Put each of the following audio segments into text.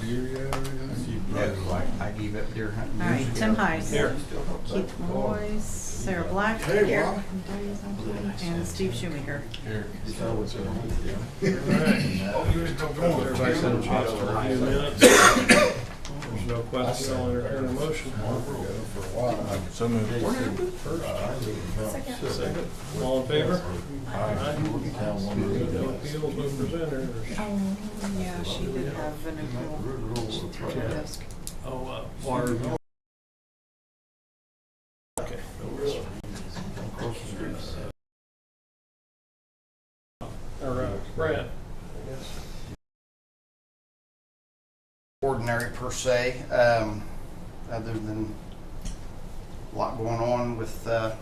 I gave up deer hunting. All right, years Tim ago. Heiss. Here. Keith Moyes, Sarah Black, Hey, here, Rob. and Steve Shoemaker. Here. Alright. Everybody send a chance to review minutes. There's no question, I'll entertain a motion. So moved. Second. All in favor? Aye. No appeals, no presenters. Oh, yeah, she did have an appeal. She threw it at the desk. Oh, water. Okay. All right, Brad. I guess. Ordinary per se, other than a lot going on with the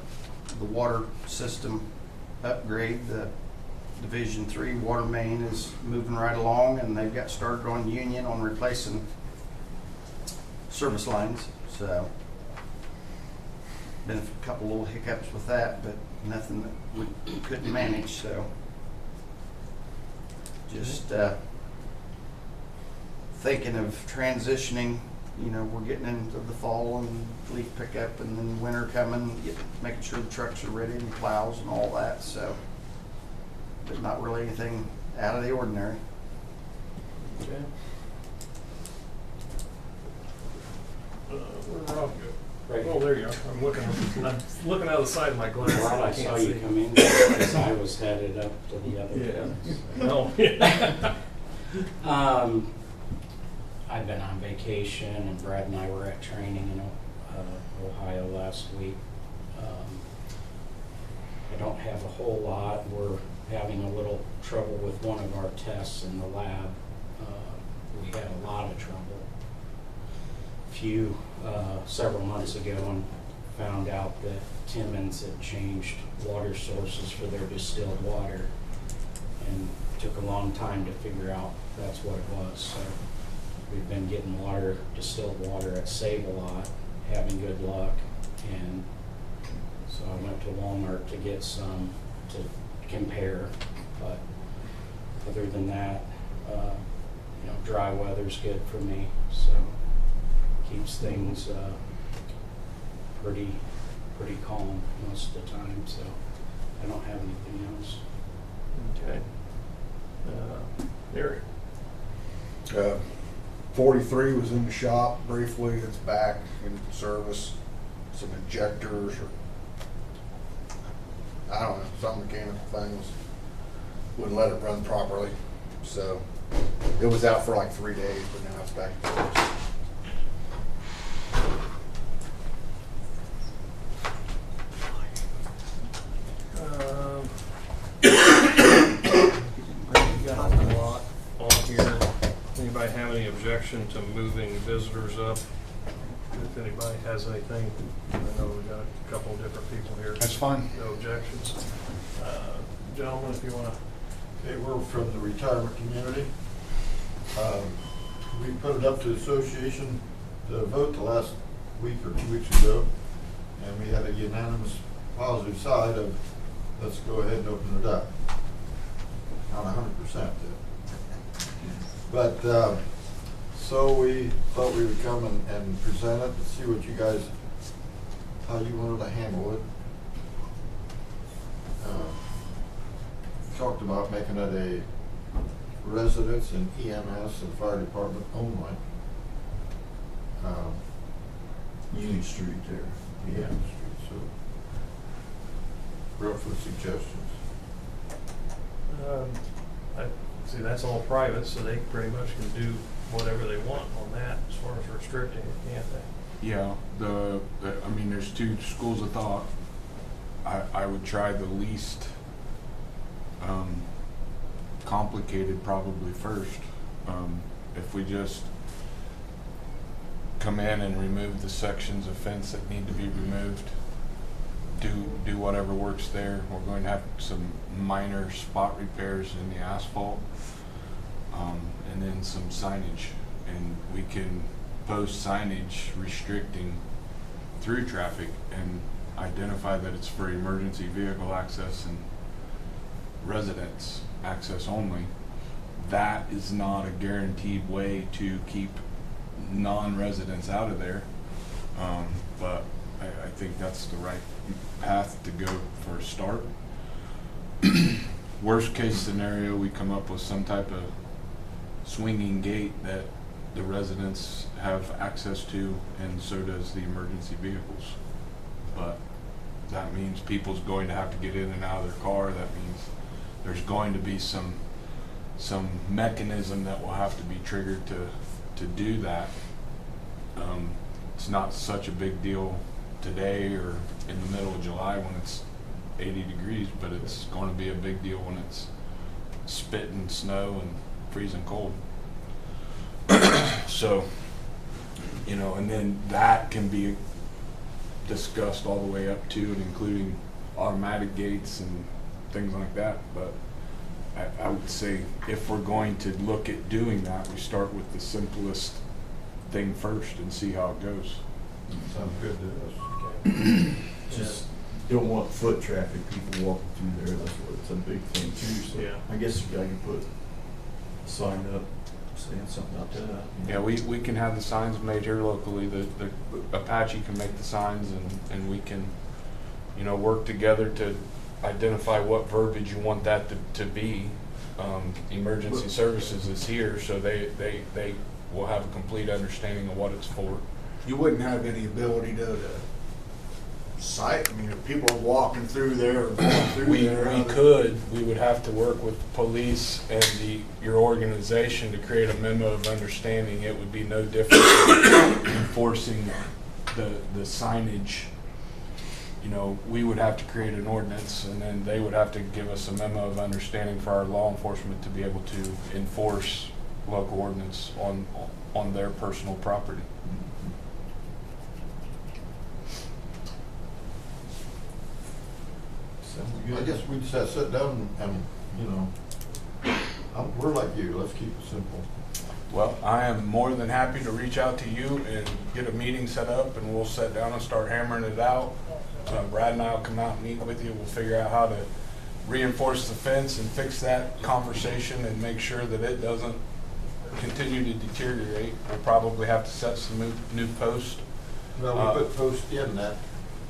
water system upgrade. The Division 3 water main is moving right along, and they've got started on Union on replacing service lines. So been a couple little hiccups with that, but nothing that we couldn't manage. So just thinking of transitioning. You know, we're getting into the fall and leaf pickup, and then winter coming, making sure the trucks are ready and plows and all that. So, but not really anything out of the ordinary. Okay. Where's Rob go? Right. Oh, there you are. I'm looking out of the side of my glass. Glad I I saw can't you see. come in because I was headed up to the other Yeah. place. No. I've been on vacation, and Brad and I were at training in Ohio last week. I don't have a whole lot. We're having a little trouble with one of our tests in the lab. We had a lot of trouble several months ago, and found out that Timmins had changed water sources for their distilled water, and took a long time to figure out that's what it was. So we've been getting distilled water at Save-A-Lot, having good luck, and so I went to Walmart to get some to compare. But other than that, dry weather's good for me, so keeps things pretty calm most of the time. So I don't have anything else. Okay. Mary. 43 was in the shop briefly. It's back in service. Some injectors, or I don't know, some mechanical things wouldn't let it run properly. So it was out for like 3 days, but now it's back in service. You got a lot on here. Anybody have any objection to moving visitors up? If anybody has anything, I know we got a couple of different people here. That's fine. No objections. Gentlemen, if you want to. Okay, we're from the retirement community. We put it up to the association to vote the last week or 2 weeks ago, and we had a unanimous positive side of let's go ahead and open it up. Not 100% though. But so we thought we would come and present it and see what you guys, how you wanted to handle it. Talked about making it a residence and EMS and fire department only. Union Street there. Yeah, so roughly suggestions. See, that's all private, so they pretty much can do whatever they want on that as far as restricting it, can't they? Yeah, I mean, there's two schools of thought. I would try the least complicated probably first. If we just come in and remove the sections of fence that need to be removed, do whatever works there. We're going to have some minor spot repairs in the asphalt, and then some signage, and we can post signage restricting through traffic and identify that it's for emergency vehicle access and residence access only. that is not a guaranteed way to keep non-residents out of there. But I think that's the right path to go for a start. Worst case scenario, we come up with some type of swinging gate that the residents have access to, and so does the emergency vehicles. But that means people's going to have to get in and out of their car. That means there's going to be some mechanism that will have to be triggered to do that. It's not such a big deal today or in the middle of July when it's 80 degrees, but it's going to be a big deal when it's spitting snow and freezing cold. So, you know, and then that can be discussed all the way up to and including automatic gates and things like that. But I would say if we're going to look at doing that, we start with the simplest thing first and see how it goes. Sounds good to us. Just don't want foot traffic, people walking through there, that's what, it's a big thing too, so Yeah. I guess you can put a sign up saying something about that. You Yeah, know. we can have the signs made here locally. The Apache can make the signs, and we can, you know, work together to identify what verbiage you want that to be. Emergency services is here, so they will have a complete understanding of what it's for. You wouldn't have any ability to cite, I mean, if people are walking through there or going through We there. we would have to work with police and your organization to create a memo of understanding. It would be no different than enforcing the signage. You know, we would have to create an ordinance, and then they would have to give us a memo of understanding for our law enforcement to be able to enforce local ordinance on their personal property. Sounds I good. guess we just have to sit down and, you know, we're like you, let's keep it simple. Well, I am more than happy to reach out to you and get a meeting set up, and we'll sit down and start hammering it out. Brad and I will come out and meet with you. We'll figure out how to reinforce the fence and fix that conversation and make sure that it doesn't continue to deteriorate. We'll probably have to set some new posts. Well, we put posts in that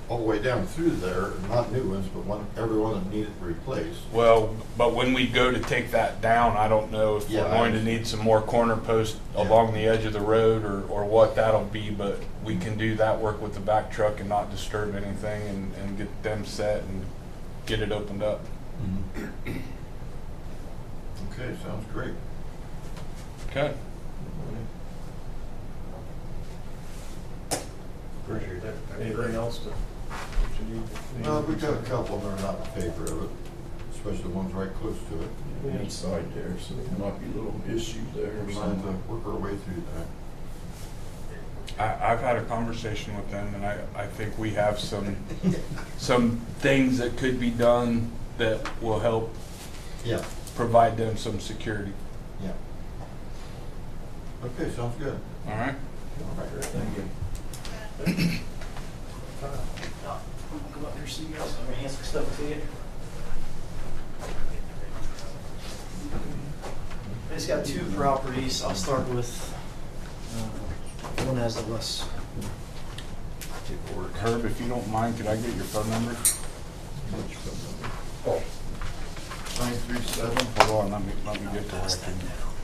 all the way down through there, not new ones, but every one that needed replaced. Well, but when we go to take that down, I don't know if Yeah, we're going to need some more corner posts Yeah. along the edge of the road or what that'll be, but we can do that, work with the back truck and not disturb anything and get them set and get it opened up. Mhm. Okay, sounds great. Okay. Appreciate that. Anything else that you need? No, we got a couple that are not in favor of it, especially the ones right close to it. Yeah, inside there, so there might be little issues there or We're trying something. to work our way through that. I've had a conversation with them, and I think we have some things that could be done that will help Yeah. provide them some security. Yeah. Okay, sounds good. All right? All right. Thank you. Come up here, see you guys. I'm gonna hand some stuff to you. I just got two properties. I'll start with one has the less paperwork. Herb, if you don't mind, could I get your phone number? Which phone number? 937. Hold on, let me get to where I can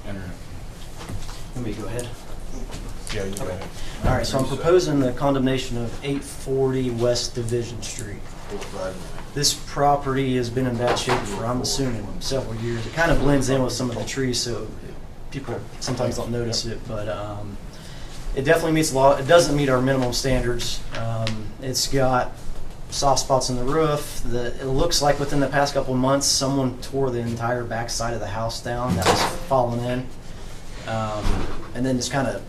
enter it. Let me go ahead. Yeah, you got it. All right, so I'm proposing the condemnation of 840 West Division Street. This property has been in bad shape for, I'm assuming, several years. It kind of blends in with some of the trees, so people sometimes don't notice it, but it definitely meets the law. It doesn't meet our minimum standards. It's got soft spots in the roof. It looks like within the past couple of months, someone tore the entire back side of the house down that was falling in. And then just kind of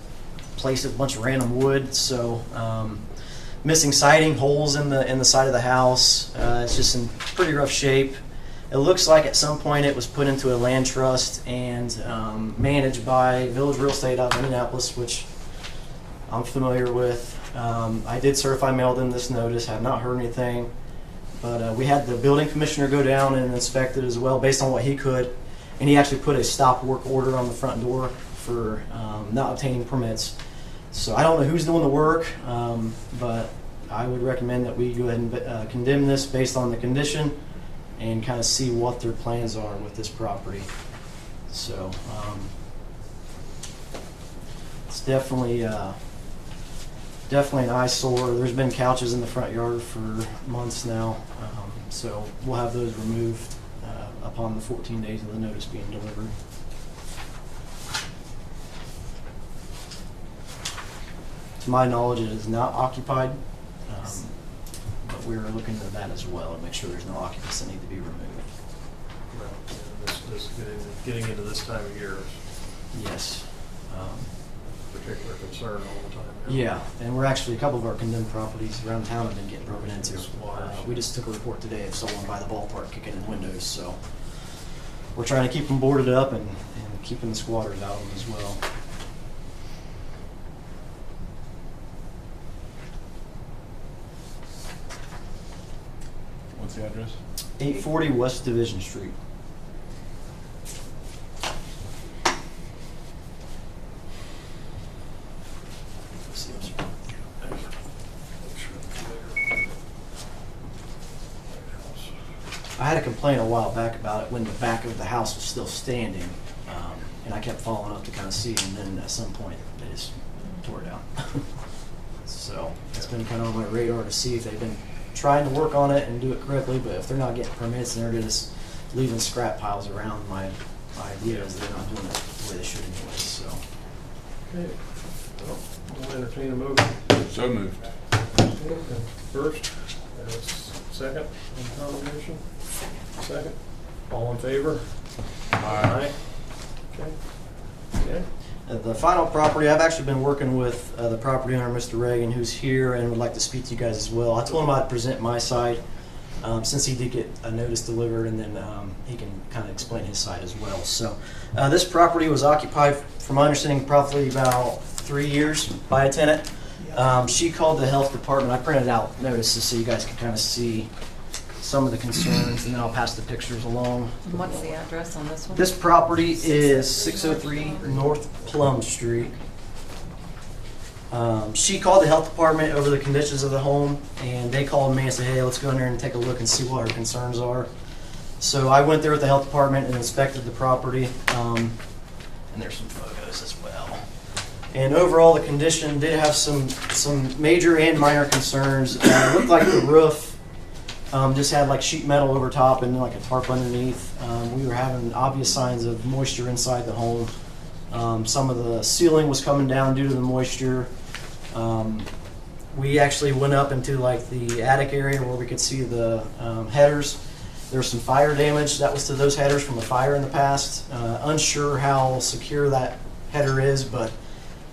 placed a bunch of random wood, so missing siding, holes in the side of the house. It's just in pretty rough shape. It looks like at some point it was put into a land trust and managed by Village Real Estate out of Indianapolis, which I'm familiar with. I did certify mail them this notice, have not heard anything, but we had the building commissioner go down and inspect it as well based on what he could. and he actually put a stop work order on the front door for not obtaining permits. So I don't know who's doing the work, but I would recommend that we go ahead and condemn this based on the condition and kind of see what their plans are with this property. So it's definitely an eyesore. There's been couches in the front yard for months now, so we'll have those removed upon the 14 days of the notice being delivered. To my knowledge, it is not occupied, but we're looking into that as well and make sure there's no occupants that need to be removed. Well, this getting into this time of year Yes. is a particular concern all the time. Yeah, and we're actually, a couple of our condemned properties around town have been getting broken into. Waters. We just took a report today of someone by the ballpark kicking in windows, so we're trying to keep them boarded up and keeping the squatters out of them as well. What's the address? 840 West Division Street. I had a complaint a while back about it when the back of the house was still standing, and I kept following up to kind of see, and then at some point they just tore it down. So it's been kind of on my radar to see if they've been trying to work on it and do it correctly, but if they're not getting permits and they're just leaving scrap piles around, my idea is they're not doing it the way they should anyway. So. Okay. Well, we'll entertain a motion. So moved. First, second on combination. Second. All in favor? Aye. Okay. Okay. The final property, I've actually been working with the property owner, Mr. Reagan, who's here and would like to speak to you guys as well. I told him I'd present my side since he did get a notice delivered, and then he can kind of explain his side as well. So this property was occupied, from my understanding, probably about 3 years by a tenant. She called the health department. I printed out notices so you guys can kind of see some of the concerns, and then I'll pass the pictures along. And what's the address on this one? This property is 603 North Plum Street. She called the health department over the conditions of the home, and they called me and said, hey, let's go in there and take a look and see what our concerns are. So I went there with the health department and inspected the property, and there's some photos as well. And overall, the condition did have some major and minor concerns. It looked like the roof just had like sheet metal over top and like a tarp underneath. We were having obvious signs of moisture inside the home. Some of the ceiling was coming down due to the moisture. We actually went up into like the attic area where we could see the headers. There was some fire damage that was to those headers from a fire in the past. Unsure how secure that header is, but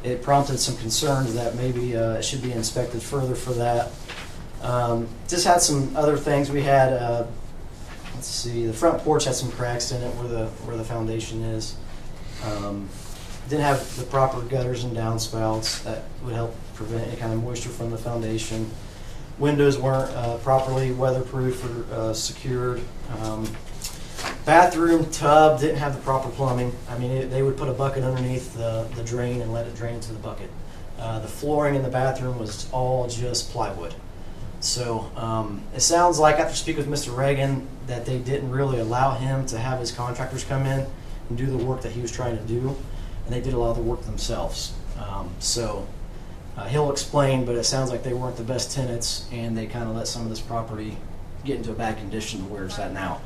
it prompted some concerns that maybe it should be inspected further for that. Just had some other things. We had, let's see, the front porch had some cracks in it where the foundation is. Didn't have the proper gutters and downspouts that would help prevent any kind of moisture from the foundation. Windows weren't properly weatherproof or secured. Bathroom tub didn't have the proper plumbing. I mean, they would put a bucket underneath the drain and let it drain into the bucket. The flooring in the bathroom was all just plywood. So it sounds like, after speaking with Mr. Reagan, that they didn't really allow him to have his contractors come in and do the work that he was trying to do, and they did a lot of the work themselves. He'll explain, but it sounds like they weren't the best tenants, and they kind of let some of this property get into a bad condition where it's at now.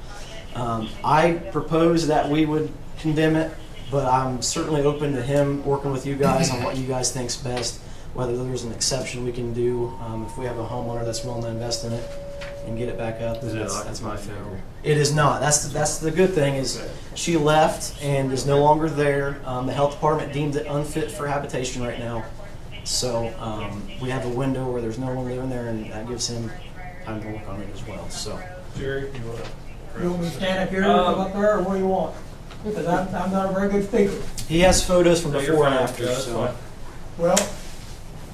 I propose that we would condemn it, but I'm certainly open to him working with you guys on what you guys think's best, whether there's an exception we can do. If we have a homeowner that's willing to invest in it and get it back up, that's my favor. It is not. That's the good thing, is she left and is no longer there. The health department deemed it unfit for habitation right now. So we have a window where there's no one living there, and that gives him time to work on it as well. So, Jerry, you want to? You want me to stand up here, come up there, or what do you want? Because I'm not a very good speaker. he has photos from No, you're before and fine, after. Joe, that's So. fine. Well,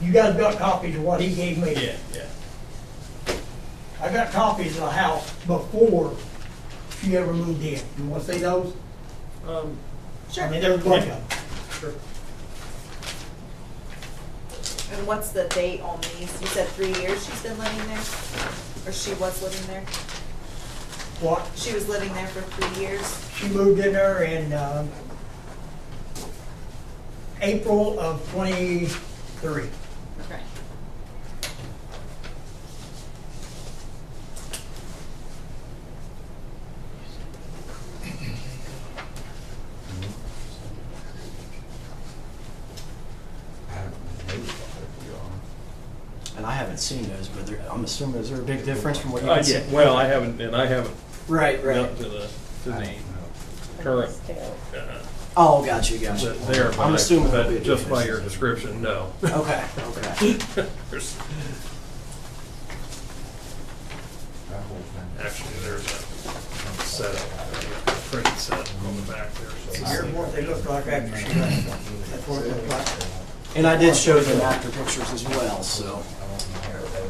you guys got copies of what he gave me. Yeah. I got copies of the house before she ever moved in. You want to see those? I mean, there's a bunch of them. Sure. And what's the date on these? You said 3 years she's been living there? Or she was living there? What? She was living there for 3 years? She moved in there in April of 23. Okay. And I haven't seen those, but I'm assuming, is there a big difference from what you can see? Yeah, well, I haven't Right, got right. to the current, Oh, got you. there, I'm assuming there'll be a but just by difference. your description, no. Okay, okay. There's- Actually, there's a setup, a printed set on the back there, so. Here's what they look like after she left. That's what it looked like. And I did show them after pictures as well, so.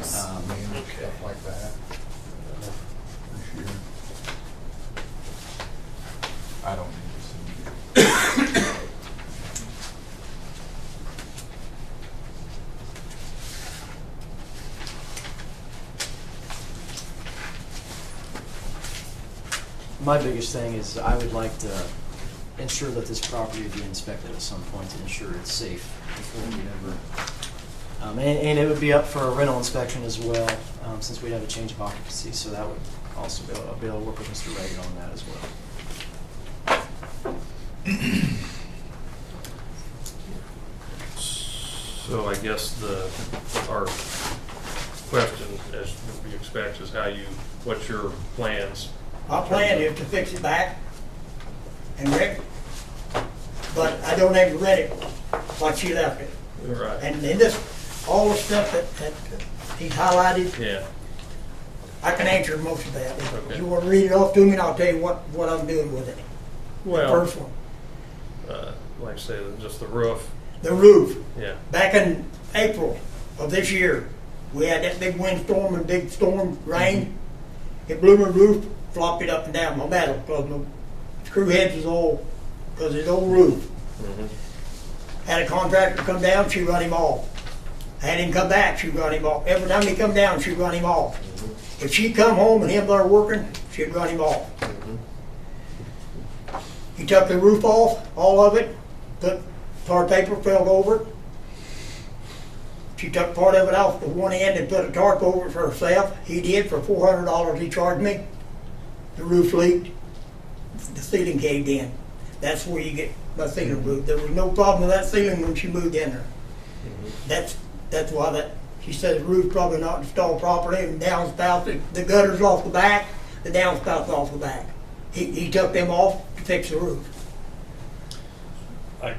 Stuff like that. I don't need to see. My biggest thing is I would like to ensure that this property would be inspected at some point to ensure it's safe before we ever. And it would be up for a rental inspection as well, since we'd have a change of occupancy, so that would also be able to work with Mr. Reagan on that as well. So I guess our question, as we expect, is what's your plans? My plan is to fix it back and rent it, but I don't have to rent it like she left it. Right. And this, all the stuff that he's highlighted, Yeah, I can answer most of that. If Okay. you want to read it off to me, and I'll tell you what I'm doing with it. The well, first one, like I say, just the roof, the roof. yeah. Back in April of this year, we had that big windstorm and big storm rain. It blew my roof, flopped it up and down my metal, because my screw heads was all, because it's old roof. Mhm. Had a contractor come down, she run him off. Had him come back, she run him off. Every time he come down, she run him off. If she come home and him there working, she'd run him off. He took the roof off, all of it, put tar paper filled over it. She took part of it off the one end and put a tarp over it for herself. He did for $400 he charged me. The roof leaked. The ceiling caved in. That's where you get my ceiling roof. There was no problem with that ceiling when she moved in there. That's why she said the roof's probably not installed properly, and downspout, the gutters off the back, the downspouts off the back. He took them off to fix the roof. I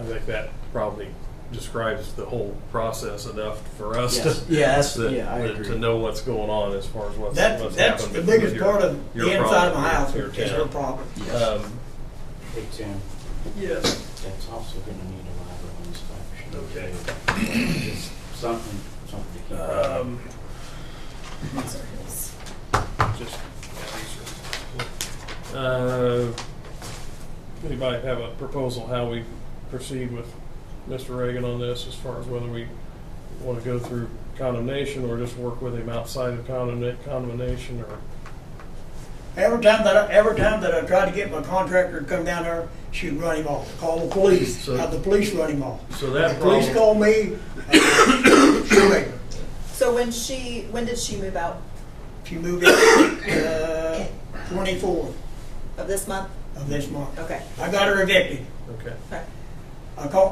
think that probably describes the whole process enough for us Yes. to, Yeah, I to agree. know what's going on as far as what's That's happened. the with biggest your- part of your the inside of my problem, house your is her tenant. problem. Hey, Tim, Yes. that's also gonna need a lateral inspection. Okay. Just something to keep in mind. These are his. Just, yeah, these are. Anybody have a proposal how we proceed with Mr. Reagan on this, as far as whether we want to go through condemnation or just work with him outside of condemnation, or? Every time that I tried to get my contractor to come down there, she'd run him off. Call the police, So- have the police run him off. So that The police problem- call me, shoemaker. So when did she move out? She moved in 24th Of this month? of this month. Okay. I got her evicted. Okay. Okay.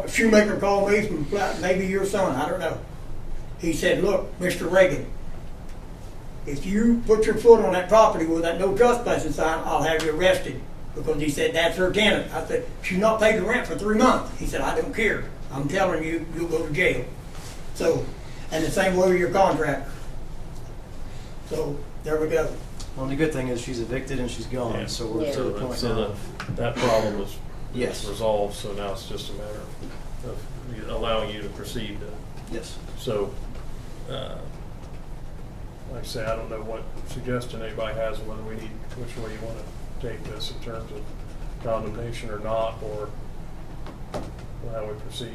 Shoemaker called me from maybe your son, I don't know. He said, "Look, Mr. Reagan, if you put your foot on that property with that no trespassing sign, I'll have you arrested." Because he said, "That's her tenant." I said, "She's not paid the rent for 3 months." He said, "I don't care. I'm telling you, you'll go to jail." So, and the same way with your contractor. So, there we go. Well, the good thing is she's evicted and she's gone, Yeah. so we're to the point So now. that problem is Yes. resolved, so now it's just a matter of allowing you to proceed. Yes. So, like I say, I don't know what suggestion anybody has, whether we need, which way you want to take this in terms of condemnation or not, or how we proceed.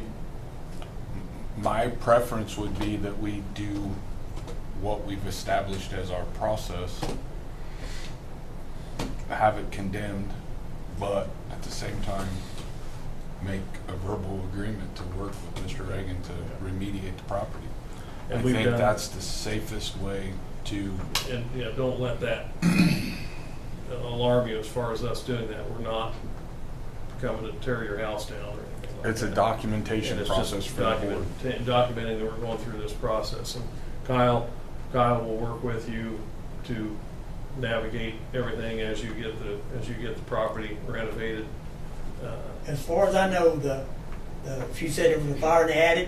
My preference would be that we do what we've established as our process, have it condemned, but at the same time, make a verbal agreement to work with Mr. Reagan to remediate the property. And I we've think done- that's the safest way to, And, you know, don't let that alarm you as far as us doing that. We're not coming to tear your house down or anything like that. it's a documentation And it's process just for the board. documenting that we're going through this process. And Kyle will work with you to navigate everything as you get the property renovated. As far as I know, she said there was a fire in the attic.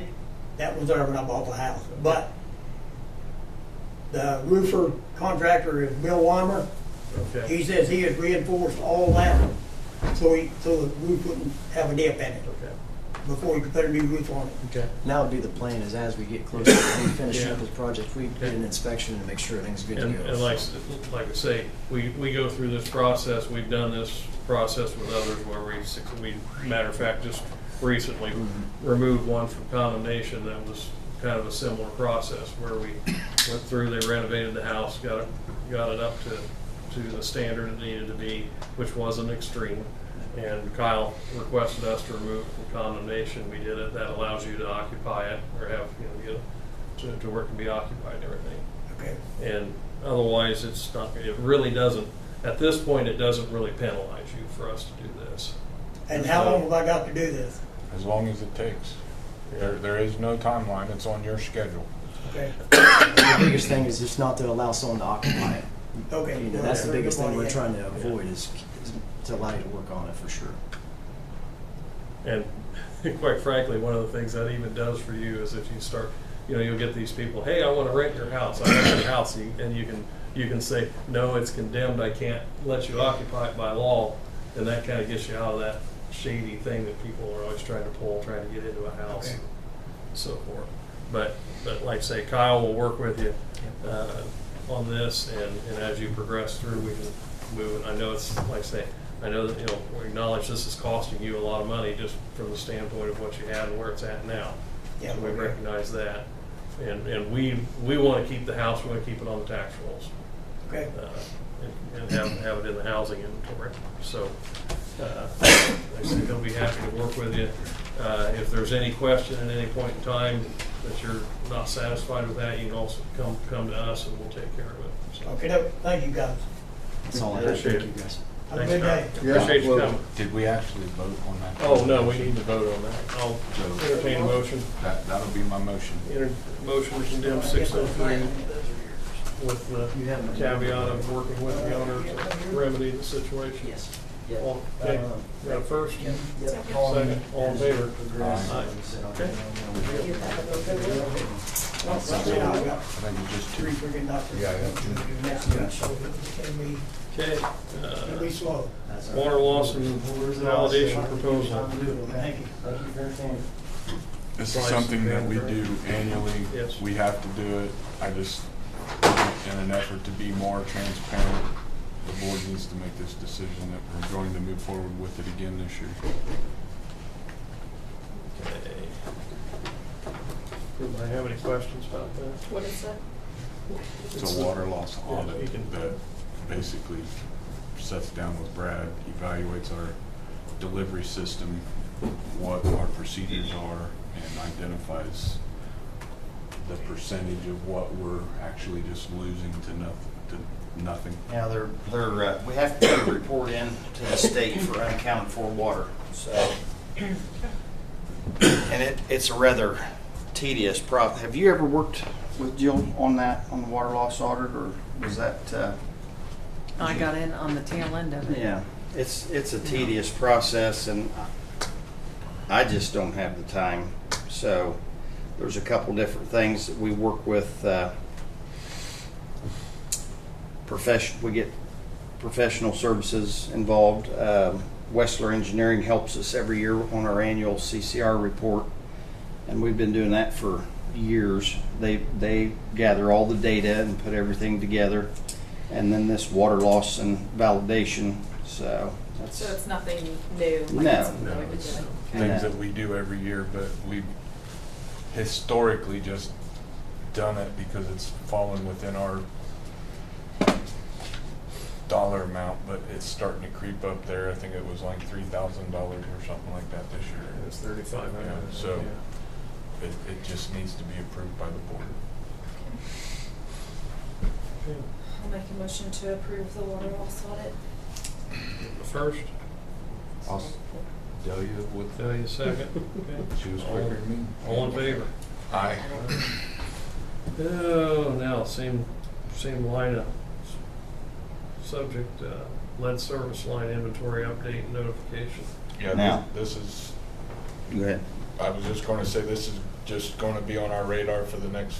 That was there when I bought the house. But the roofer contractor is Bill Weimer. Okay. He says he has reinforced all that so the roof wouldn't have a dip in it Okay. before he could put a new roof on it. Okay. Now would be the plan is as we get closer to finishing up Yeah. this project, we get an inspection and make sure everything's good to And, go. and like I say, we go through this process. We've done this process with others where we matter of fact, just recently removed one from condemnation that was kind of a similar process where we went through, they renovated the house, got it up to the standard it needed to be, which wasn't extreme. And Kyle requested us to remove it from condemnation. We did it. That allows you to occupy it or have, get it to where it can be occupied and everything. Okay. And otherwise, it really doesn't, at this point, it doesn't really penalize you for us to do this. And how long have I got to do this? As long as it takes. There is no timeline, it's on your schedule. Okay. The biggest thing is just not to allow someone to occupy it. Okay. You know, that's the Very biggest good thing we're point. trying to avoid is to allow you to work on it for sure. And quite frankly, one of the things that even does for you is if you start, you'll get these people, hey, I want to rent your house, I rent your house, and you can say, no, it's condemned, I can't let you occupy it by law, and that kind of gets you out of that shady thing that people are always trying to get into a house Okay. and so forth. But like I say, Kyle will work with you on this, and as you progress through, we can move it. I know it's, like I say, I know that, we acknowledge this is costing you a lot of money just from the standpoint of what you had and where it's at now. Yeah, So we okay. recognize that. And we want to keep the house, we want to keep it on the tax rolls. Okay. And have it in the housing inventory. So, like I said, he'll be happy to work with you. If there's any question at any point in time that you're not satisfied with that, you can also come to us and we'll take care of it. So, Okay, no, thank you guys. That's all I have. Appreciate Thank it. you guys. Have a Thanks, good Kyle. day. Yeah, Appreciate you well- coming. Did we actually vote on that? Oh, no, we need to vote on that. I'll entertain a motion. That'll be my motion. Motion to condemn 603 with the caveat of working with the owner to remedy the situation. Yes. All- Okay, got a first? Second, all in favor? Aye. Okay. I got I think it's just three two. freaking doctors. Yeah, I got two. Next week, so Okay, it'll be slow. water loss and validation proposal. Thank you. This is something that we do annually. Yes. We have to do it. I just, in an effort to be more transparent, the board needs to make this decision that we're going to move forward with it again this year. Okay. Anybody have any questions about that? What is that? It's a water loss Yeah, audit you can- that basically sits down with Brad, evaluates our delivery system, what our procedures are, and identifies the percentage of what we're actually just losing to nothing. Yeah, we have to put a report in to the state for unaccounted for water, so. And it's a rather tedious process. Have you ever worked with Jill on that, on the water loss audit, or was that? I got in on the tail end of it. Yeah, it's a tedious process, and I just don't have the time. So there's a couple different things that we work with. We get professional services involved. Westler Engineering helps us every year on our annual CCR report, and we've been doing that for years. They gather all the data and put everything together, and then this water loss and validation. So So it's nothing new? Like No. it's something that we've been No, doing? Okay. Things that we do every year, but we've historically just done it because it's fallen within our dollar amount, but it's starting to creep up there. I think it was like $3,000 or something like that this year. It's 3,500. Yeah, so it just needs to be approved by the board. Okay. I'll make a motion to approve the water loss audit. The first, I'll tell you with tell you second. Okay. she was quicker than me. All in favor? Aye. Oh, now, same line of subject, lead service line inventory update and notification. Yeah, Now. this is, Go ahead. I was just gonna say, this is just gonna be on our radar for the next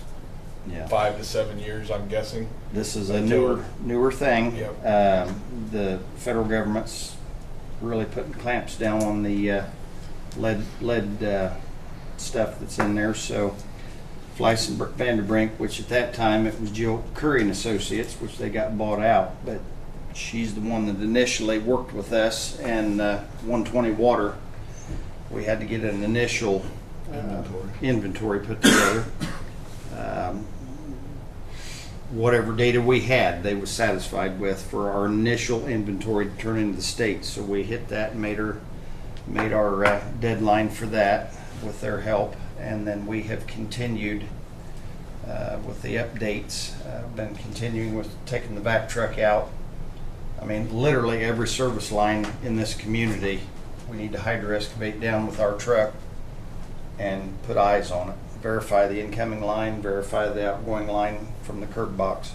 Yeah. 5 to 7 years, I'm guessing. This is a newer thing. Yep. The federal government's really putting clamps down on the lead stuff that's in there. So Fleiss and Vanderbrink, which at that time it was Jill Curry and Associates, which they got bought out, but she's the one that initially worked with us, and 120 Water. We had to get an initial inventory put together. Whatever data we had, they were satisfied with for our initial inventory to turn into the state. So we hit that and made our deadline for that with their help, and then we have continued with the updates. Been continuing with taking the back truck out. I mean, literally every service line in this community, we need to hydro excavate down with our truck and put eyes on it. Verify the incoming line, verify the outgoing line from the curb box.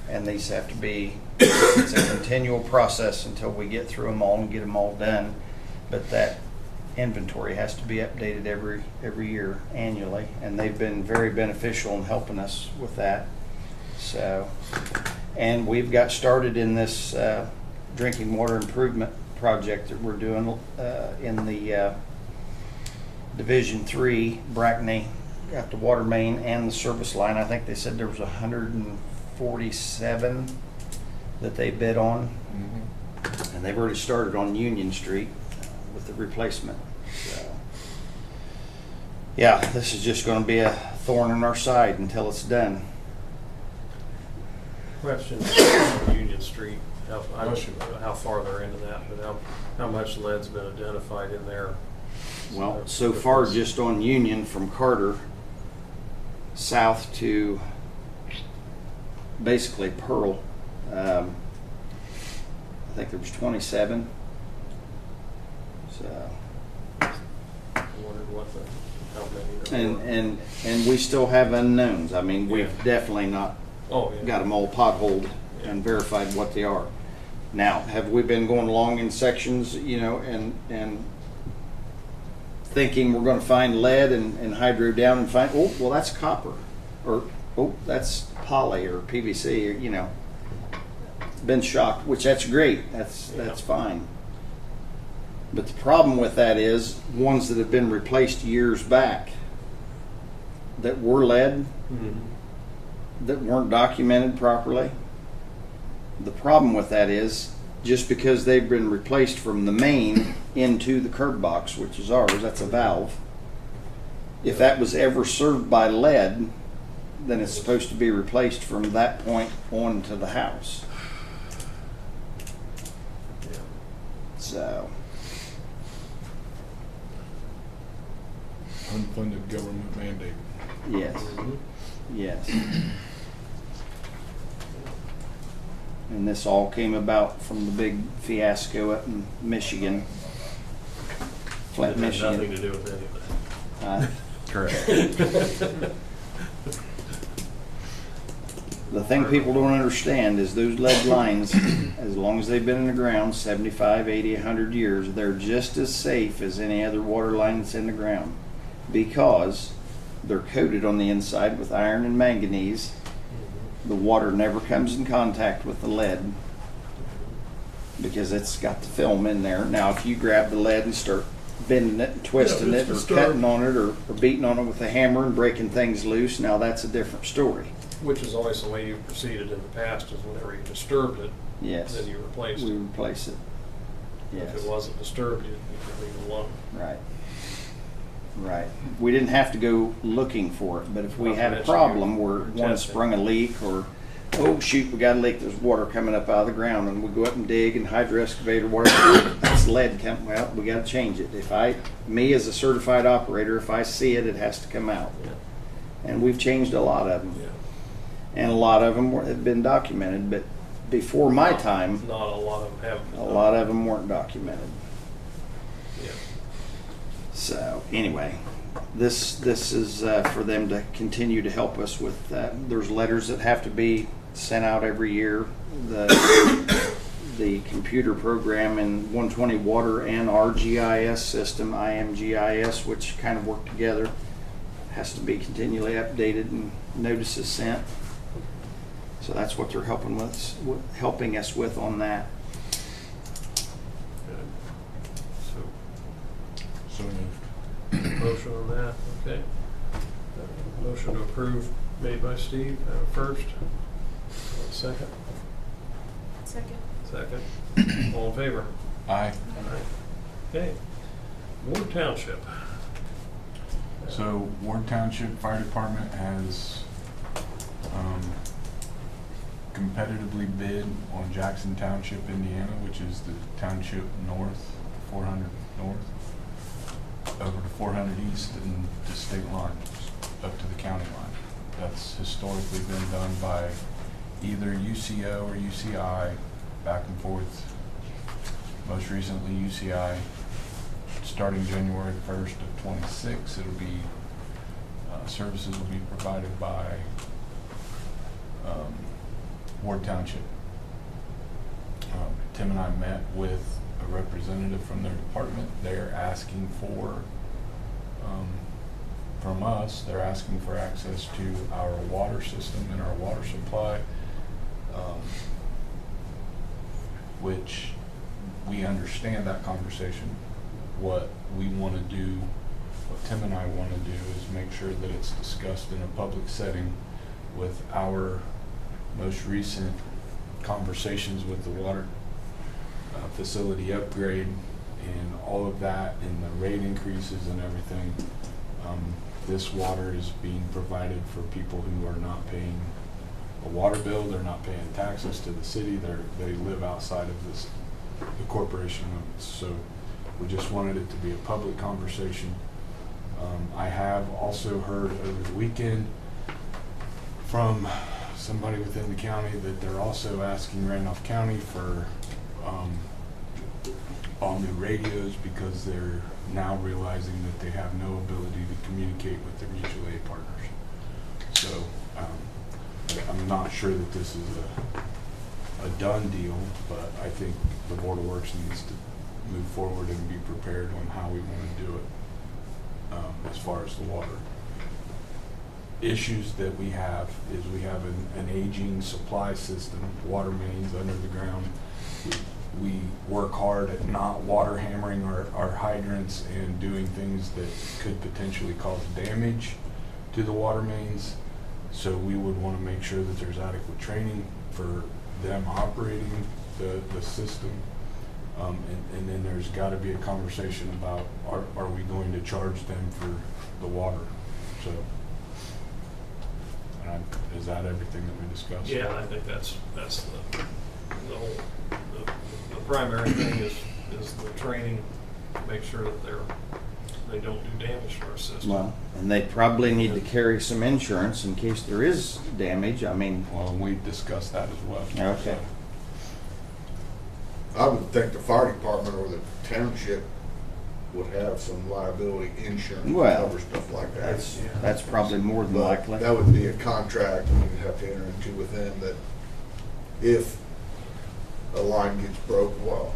And these have to be, it's a continual process until we get through them all and get them all done. But that inventory has to be updated every year, annually. And they've been very beneficial in helping us with that. So, and we've got started in this drinking water improvement project that we're doing in the Division 3, Brackney. Got the water main and the service line. I think they said there was 147 that they bid on, and they've already started on Union Street with the replacement. So, yeah, this is just going to be a thorn in our side until it's done. Question on Union Street, how far they're into that, but how much lead's been identified in there? Well, so far just on Union from Carter south to basically Pearl, I think there was 27. So, I wondered how many there were. and we still have unknowns. I mean, we've definitely not Oh, yeah. got them all potholed and verified what they are. Now, have we been going along in sections, and thinking we're going to find lead and hydro down and find, oh, well, that's copper, or oh, that's poly or PVC, or been shocked, which that's great, that's fine. But the problem with that is ones that have been replaced years back that were lead, that weren't documented properly. The problem with that is just because they've been replaced from the main into the curb box, which is ours, that's a valve. If that was ever served by lead, then it's supposed to be replaced from that point on to the house. So, Unfunded government mandate. yes, yes. And this all came about from the big fiasco up in Michigan, Flint, It had Michigan. nothing to do with anything. Correct. The thing people don't understand is those lead lines, as long as they've been in the ground 75, 80, 100 years, they're just as safe as any other water line that's in the ground, because they're coated on the inside with iron and manganese. The water never comes in contact with the lead because it's got the film in there. Now, if you grab the lead and start bending it and twisting it or cutting on it or beating on it with a hammer and breaking things loose, now that's a different story. Which is always the way you've proceeded in the past, is whenever you disturbed it, Yes. then you replaced We it. replace it. If Yes. it wasn't disturbed, you could leave it alone. Right. Right. We didn't have to go looking for it, but if we Not had a mentioning problem where or one testing. sprung a leak or, oh shoot, we got a leak, there's water coming up out of the ground, and we go up and dig and hydro excavate or whatever, that's lead come, well, we gotta change it. Me as a certified operator, if I see it, it has to come out. Yeah. And we've changed a lot of them. Yeah. And a lot of them have been documented, but before my time, Not a lot of them have. a lot of them weren't documented. Yeah. So anyway, this is for them to continue to help us with that. There's letters that have to be sent out every year. The computer program in 120 Water and our GIS system, IMGIS, which kind of work together, has to be continually updated and notices sent. So that's what they're helping us with on that. Good. So moved. Motion on that, okay. Motion to approve made by Steve, first. Second? Second. Second. All in favor? Aye. Okay. Ward Township. So Ward Township Fire Department has competitively bid on Jackson Township, Indiana, which is the township north, 400 north, over to 400 east and to state line, up to the county line. That's historically been done by either UCO or UCI, back and forth. Most recently UCI. Starting January 1st of 26, it'll be, services will be provided by Ward Township. Tim and I met with a representative from their department. They're asking for, from us, they're asking for access to our water system and our water supply, which we understand that conversation. What we want to do, what Tim and I want to do is make sure that it's discussed in a public setting with our most recent conversations with the water facility upgrade and all of that and the rate increases and everything. This water is being provided for people who are not paying a water bill, they're not paying taxes to the city, they live outside of the corporation limits. So we just wanted it to be a public conversation. I have also heard over the weekend from somebody within the county that they're also asking Randolph County for all new radios because they're now realizing that they have no ability to communicate with their mutual aid partners. So I'm not sure that this is a done deal, but I think the Board of Works needs to move forward and be prepared on how we want to do it as far as the water. Issues that we have is we have an aging supply system, water mains under the ground. We work hard at not water hammering our hydrants and doing things that could potentially cause damage to the water mains. So we would want to make sure that there's adequate training for them operating the system. And then there's got to be a conversation about are we going to charge them for the water? So, is that everything that we discussed? Yeah, I think that's the whole, the primary thing is the training, to make sure that they don't do damage to our system. Well, and they probably need to carry some insurance in case there is damage. I mean, Well, we discussed that as well. okay. I would think the fire department or the township would have some liability insurance to Well, cover stuff like that. That's probably more than But likely. that would be a contract you'd have to enter into with them that if a line gets broke, well,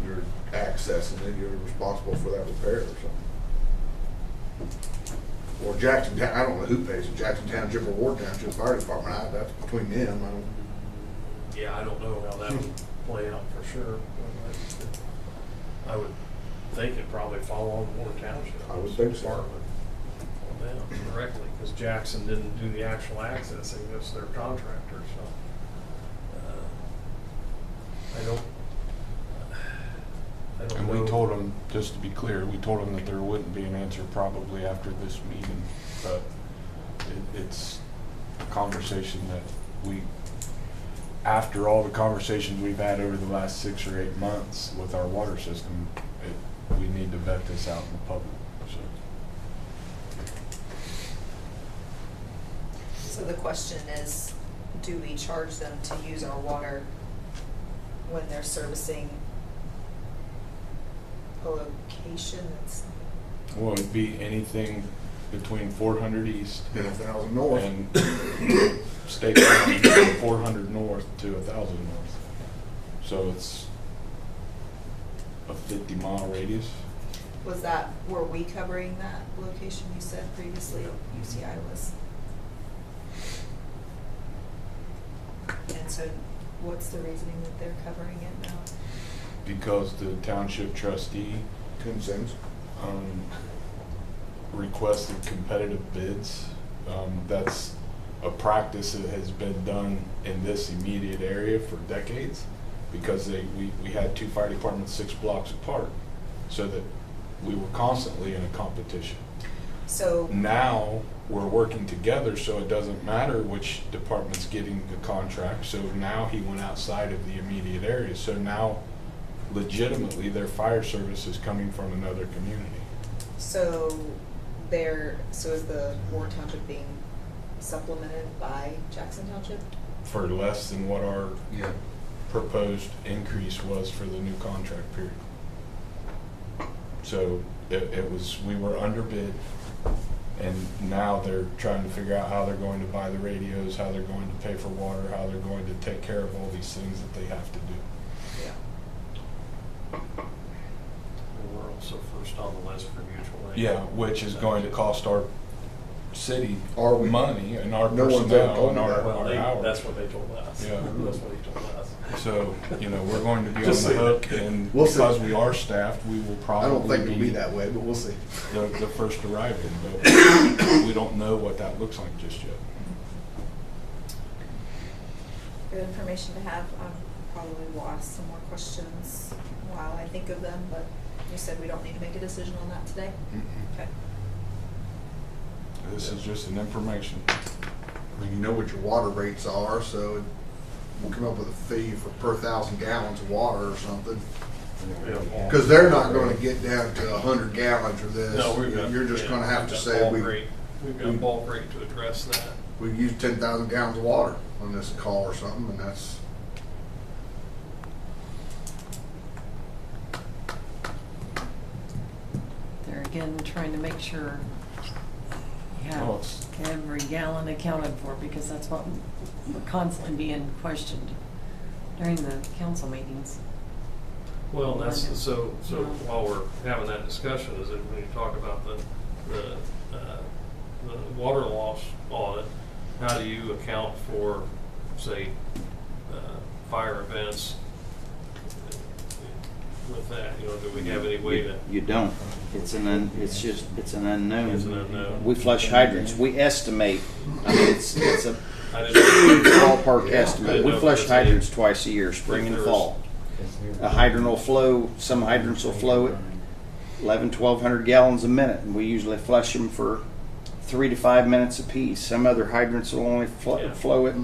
you're accessing it, you're responsible for that repair or something. Or Jackson Town, I don't know who pays it, Jackson Township or Ward Township Fire Department, that's between them, I don't. Yeah, I don't know how that would play out for sure. I would think it'd probably fall on Ward Township. I would think so. Department on them directly, because Jackson didn't do the actual accessing, that's their contractor, so. I don't And know. we told them, just to be clear, we told them that there wouldn't be an answer probably after this meeting, but it's a conversation that after all the conversations we've had over the last 6 or 8 months with our water system, we need to vet this out in the public, So the question is, do we charge them to use our water when they're servicing a location that's, Well, it'd be anything between 400 east And 1,000 north. and state line from 400 north to 1,000 north. So it's a 50-mile radius. were we covering that location you said previously, UCI was? And so what's the reasoning that they're covering it now? Because the township trustee 10 cents. requested competitive bids. That's a practice that has been done in this immediate area for decades, because we had 2 fire departments 6 blocks apart, so that we were constantly in a competition. So, Now, we're working together, so it doesn't matter which department's getting the contract. So now he went outside of the immediate area. So now, legitimately, their fire service is coming from another community. so is the Warren Township being supplemented by Jackson Township? For less than what our Yeah. proposed increase was for the new contract period. So we were underbid, and now they're trying to figure out how they're going to buy the radios, how they're going to pay for water, how they're going to take care of all these things that they have to do. Yeah. And we're also first on the list for mutual aid. Yeah, which is going to cost our city Are we? money and our No one's ever personnel told and me our that. Well, our hours. that's what they told us. Yeah. That's what he told us. So, we're going to be on Just the say hook, that. and We'll see. because we are staffed, we will I probably don't think it'll be that way, but we'll see. the first arriving, but we don't know what that looks like just yet. Good information to have. Probably will ask some more questions while I think of them, but you said we don't need to make a decision on that today? Okay. This is just an information. I mean, you know what your water rates are, so we'll come up with a fee for per 1,000 gallons of water or something. Yeah. Because they're not gonna get down to 100 gallons or this. No, we've got. You're just yeah, gonna have we've to got say bulk we rate. We've got bulk rate to address that. use 10,000 gallons of water on this call or something, and that's. They're again trying to make sure you have Well, it's- every gallon accounted for, because that's what we're constantly being questioned during the council meetings. Well, so while we're having that discussion, is that when you talk about the water loss audit, how do you account for, say, fire events with that? Do we have any way to? You don't. It's an unknown. It's an unknown. We flush hydrants. We estimate. I mean, it's a I didn't- ballpark I estimate. didn't We know if flush there's hydrants any- twice a year, spring and if there's- fall. A hydrant will flow, some hydrants will flow at 1,200 gallons a minute, and we usually flush them for 3 to 5 minutes apiece. Some other hydrants will only Yeah. flow at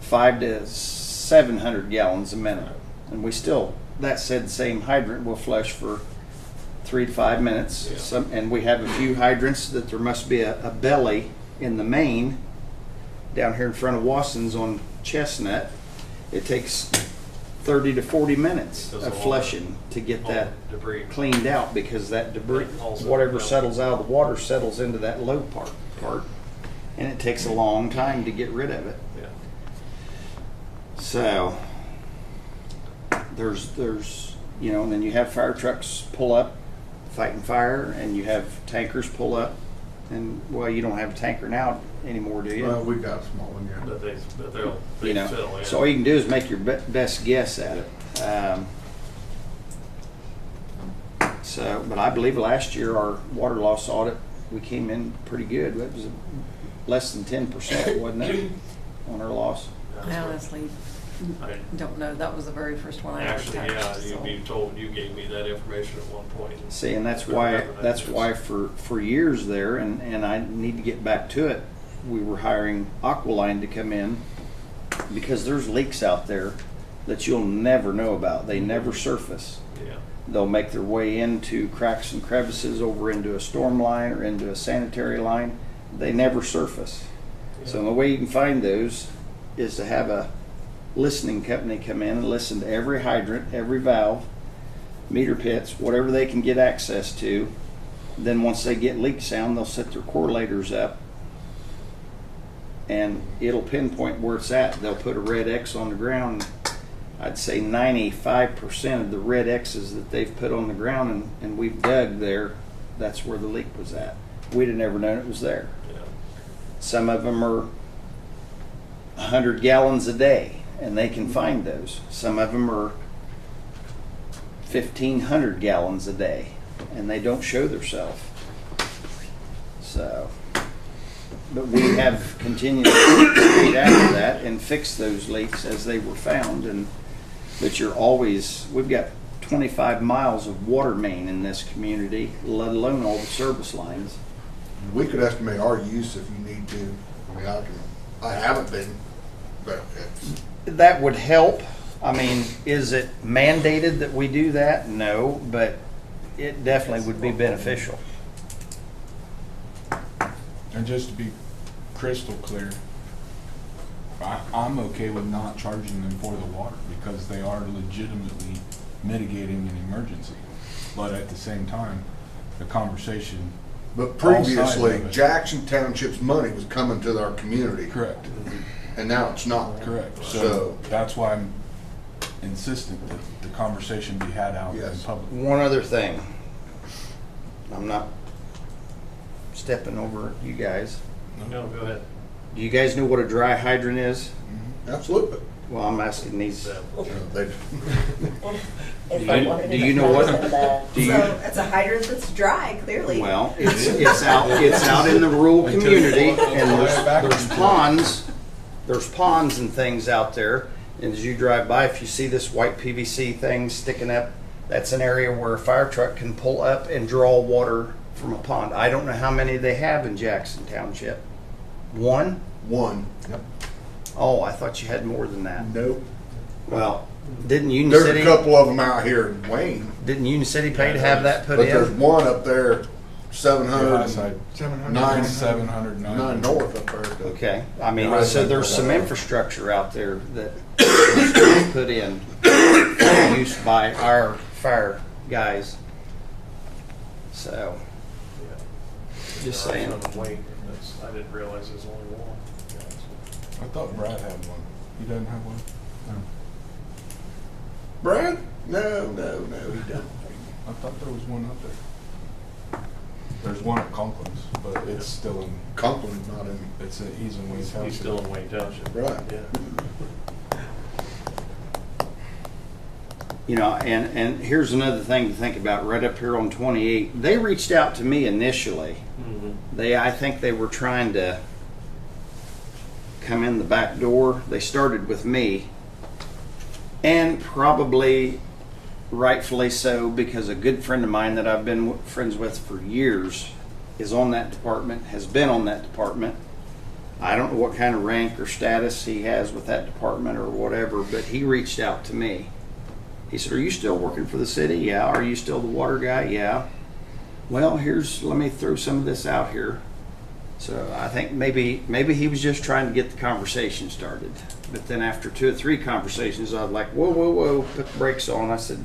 5 to 700 gallons a minute. And we still, that said, same hydrant will flush for 3 to 5 minutes. Yeah. And we have a few hydrants that there must be a belly in the main down here in front of Watson's on Chestnut. It takes 30 to 40 minutes Because of of all flushing to get all that debris. cleaned out, because that debris, Also- whatever settles out of the water settles into that low part, and it takes a long time to get rid of it. Yeah. So there's and then you have fire trucks pull up fighting fire, and you have tankers pull up, and well, you don't have a tanker now anymore, do you? Well, we've got a small one, yeah. But they'll fill in. So all you can do is make your best guess at it. But I believe last year our water loss audit, we came in pretty good. It was less than 10%, wasn't it, on our loss? I honestly I don't know. That was the very first one I ever actually, touched. yeah, so. you gave me that information at one point. See, and that's I why, remember that. for years there, and I need to get back to it, we were hiring Aqualine to come in because there's leaks out there that you'll never know about. They never surface. Yeah. They'll make their way into cracks and crevices, over into a storm line or into a sanitary line. They never surface. So the way you can find those is to have a listening company come in and listen to every hydrant, every valve, meter pits, whatever they can get access to. Then once they get leak sound, they'll set their correlators up and it'll pinpoint where it's at. They'll put a red X on the ground. I'd say 95% of the red X's that they've put on the ground and we've dug there, that's where the leak was at. We'd have never known it was there. Yeah. Some of them are 100 gallons a day, and they can find those. Some of them are 1,500 gallons a day, and they don't show themselves. So, but we have continued to get after that and fix those leaks as they were found. And but we've got 25 miles of water main in this community, let alone all the service lines. We could estimate our use if you need to. I mean, I haven't been, but That would help. I mean, is it mandated that we do that? No, but it definitely would be beneficial. And just to be crystal clear, I'm okay with not charging them for the water because they are legitimately mitigating an emergency. But at the same time, the conversation. But all sides previously, of it- Jackson Township's money was coming to our community, Correct, and now it's not. correct. So- So that's why I'm insistent that the conversation be had out in Yes. public. One other thing. I'm not stepping over you guys. No, go ahead. Do you guys know what a dry hydrant is? Absolutely. Well, I'm asking these. They- Do you know what? Do you? So it's a hydrant that's dry, clearly. Well, it's out in the rural community, and there's ponds. There's ponds and things out there. And as you drive by, if you see this white PVC thing sticking up, that's an area where a fire truck can pull up and draw water from a pond. I don't know how many they have in Jackson Township. One? One. Oh, I thought you had more than that. Nope. Well, didn't Union There's City? a couple of them out here in Wayne, Didn't Union City pay to have that put but there's in? one up there, 700, Side, 9, 709. 9 north up there. Okay, I mean, Yeah, so I there's think some that- infrastructure out there that was put in, for use by our fire guys. So, just saying. I didn't realize there's only one. I thought Brad had one. He doesn't have one? Brad? No, he doesn't. I thought there was one up there. There's one at Conklin's, but it's still in, Conklin's not in. he's in Wayne He's Township. still in Wayne Township. Right. Yeah. You know, and here's another thing to think about right up here on 28. They reached out to me initially. I think they were trying to come in the back door. They started with me, and probably rightfully so, because a good friend of mine that I've been friends with for years is on that department, has been on that department. I don't know what kind of rank or status he has with that department or whatever, but he reached out to me. He said, "Are you still working for the city?" "Yeah." "Are you still the water guy?" "Yeah." "Well, let me throw some of this out here." So I think maybe he was just trying to get the conversation started. But then after 2 or 3 conversations, I was like, whoa, put the brakes on. I said,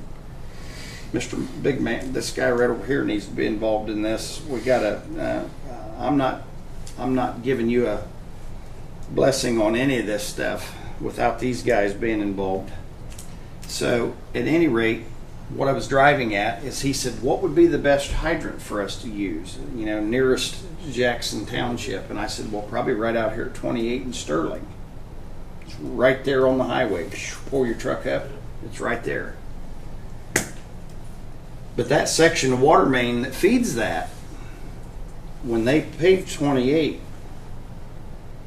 "Mr. Big Man, this guy right over here needs to be involved in this. We gotta, I'm not giving you a blessing on any of this stuff without these guys being involved." So at any rate, what I was driving at is he said, "What would be the best hydrant for us to use, nearest Jackson Township?" And I said, "Well, probably right out here at 28 in Sterling. It's right there on the highway. Pull your truck up, it's right there." But that section of water main that feeds that, when they paved 28,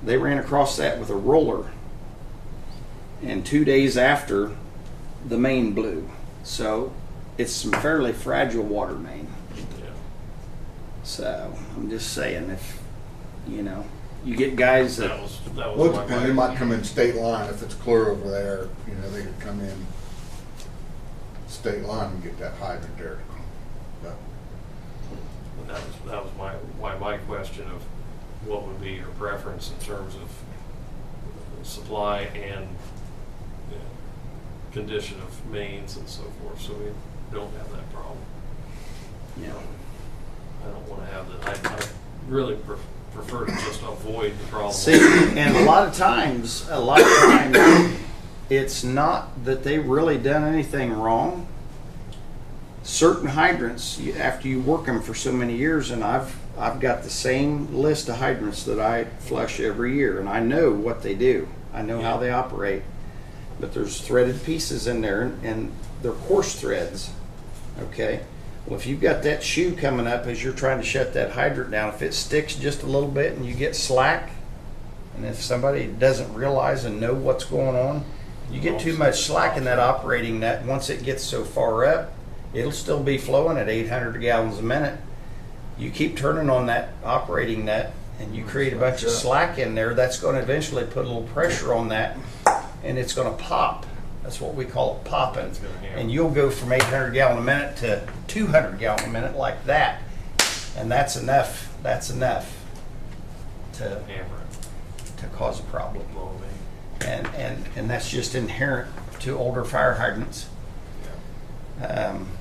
they ran across that with a roller. and 2 days after, the main blew. So it's some fairly fragile water main. Yeah. So I'm just saying, if you get guys that That was Well, it my depends, they might come in state line, if it's clear over there, they could come in state line and get that hydrant there. But That was my question of what would be your preference in terms of supply and condition of mains and so forth, so we don't have that problem. I don't want to have that. I really prefer to just avoid the problem. see, and a lot of times, it's not that they've really done anything wrong. Certain hydrants, after you work them for so many years, and I've got the same list of hydrants that I flush every year, and I know what they do. I know how they operate. But there's threaded pieces in there, and they're coarse threads. Okay? Well, if you've got that shoe coming up as you're trying to shut that hydrant down, if it sticks just a little bit and you get slack, and if somebody doesn't realize and know what's going on, you get too much slack in that operating net. Once it gets so far up, it'll still be flowing at 800 gallons a minute. You keep turning on that operating net and you create a bunch of slack in there, that's going to eventually put a little pressure on that, and it's going to pop. That's what we call it, popping. And you'll go from 800 gallon a minute to 200 gallon a minute like that. And that's enough to cause a problem. And that's just inherent to older fire hydrants.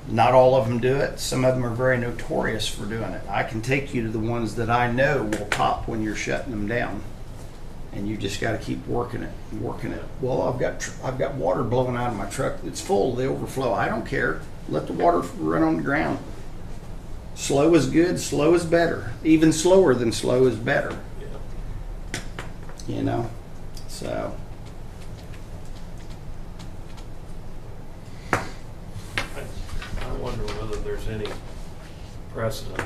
Not all of them do it. Some of them are very notorious for doing it. I can take you to the ones that I know will pop when you're shutting them down, and you just got to keep working it. Well, I've got water blowing out of my truck. It's full. The overflow. I don't care. Let the water run on the ground. Slow is good. Slow is better. Even slower than slow is better. So. I wonder whether there's any precedent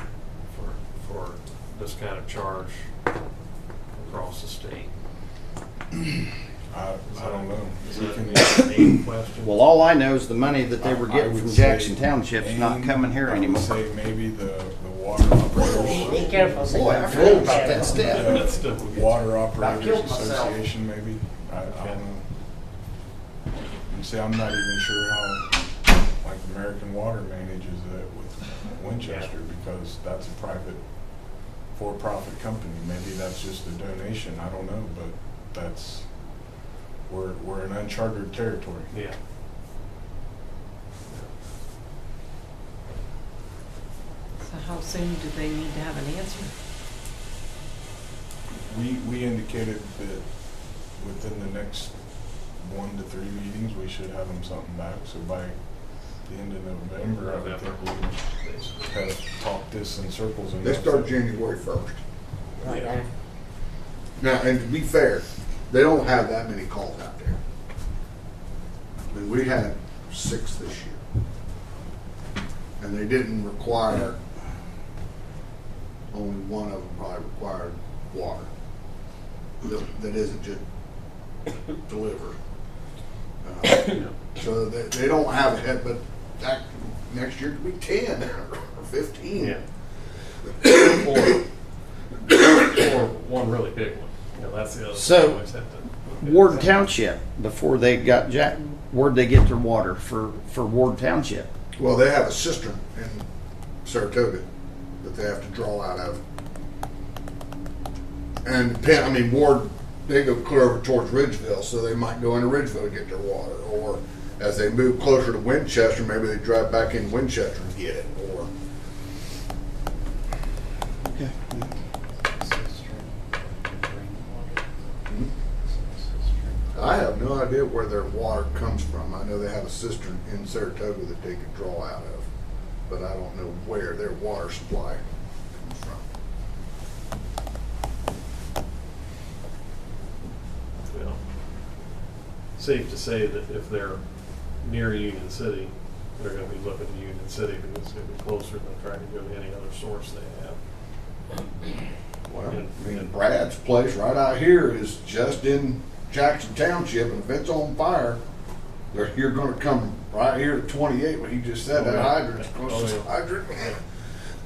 for this kind of charge across the state. I don't know. Is that a main question? Well, all I know is the money that they were I getting would from say Jackson Township's not coming here I anymore. would say maybe the water operators. Be careful. Boy, I forgot about that step. That stuff will get you. Water I Operators killed myself. Association, maybe. I don't know. And see, I'm not even sure how, like, American Water manages it with Winchester, because that's a private, for-profit company. Maybe that's just a donation. I don't know, but we're in uncharted territory. Yeah. So how soon do they need to have an answer? We indicated that within the next 1 to 3 meetings, we should have them something back. So by the end of November, I would think we have talked this in circles. they start January 1st. Yeah. Now, and to be fair, they don't have that many calls out there. I mean, we had 6 this year. And they didn't require, only one of them probably required water. That isn't just delivered. So they don't have a head, but that next year could be 10 or 15. Yeah. Or one really big one. That's the other thing. So, We always have to look at. Ward Township, before they got where'd they get their water for Ward Township? Well, they have a cistern in Saratoga that they have to draw out of. And Ward, they go clear over towards Ridgeville, so they might go into Ridgeville to get their water. Or as they move closer to Winchester, maybe they drive back in Winchester and get it. Or Okay. I have no idea where their water comes from. I know they have a cistern in Saratoga that they could draw out of, but I don't know where their water supply comes from. Well, safe to say that if they're near Union City, they're going to be looking to Union City because it's going to be closer than trying to go to any other source they have. Well, Brad's place right out here is just in Jackson Township, and if it's on fire, you're gonna come right here to 28, what he just said, that hydrant's closest hydrant.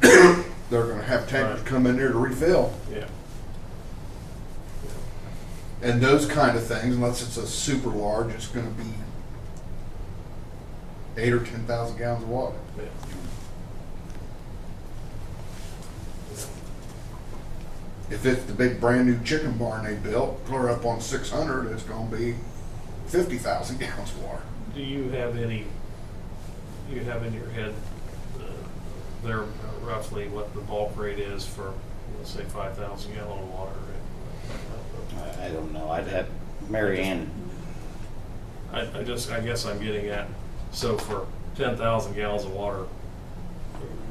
They're gonna have tankers come in there to refill. Yeah. And those kind of things, unless it's a super large, it's gonna be 8 or 10,000 gallons of water. Yeah. If it's the big brand new chicken barn they built, clear up on 600, it's gonna be 50,000 gallons of water. Do you have any, you have in your head there roughly what the bulk rate is for, let's say, 5,000 gallon of water? I don't know. I'd have Mary Ann. I guess I'm getting at, so for 10,000 gallons of water,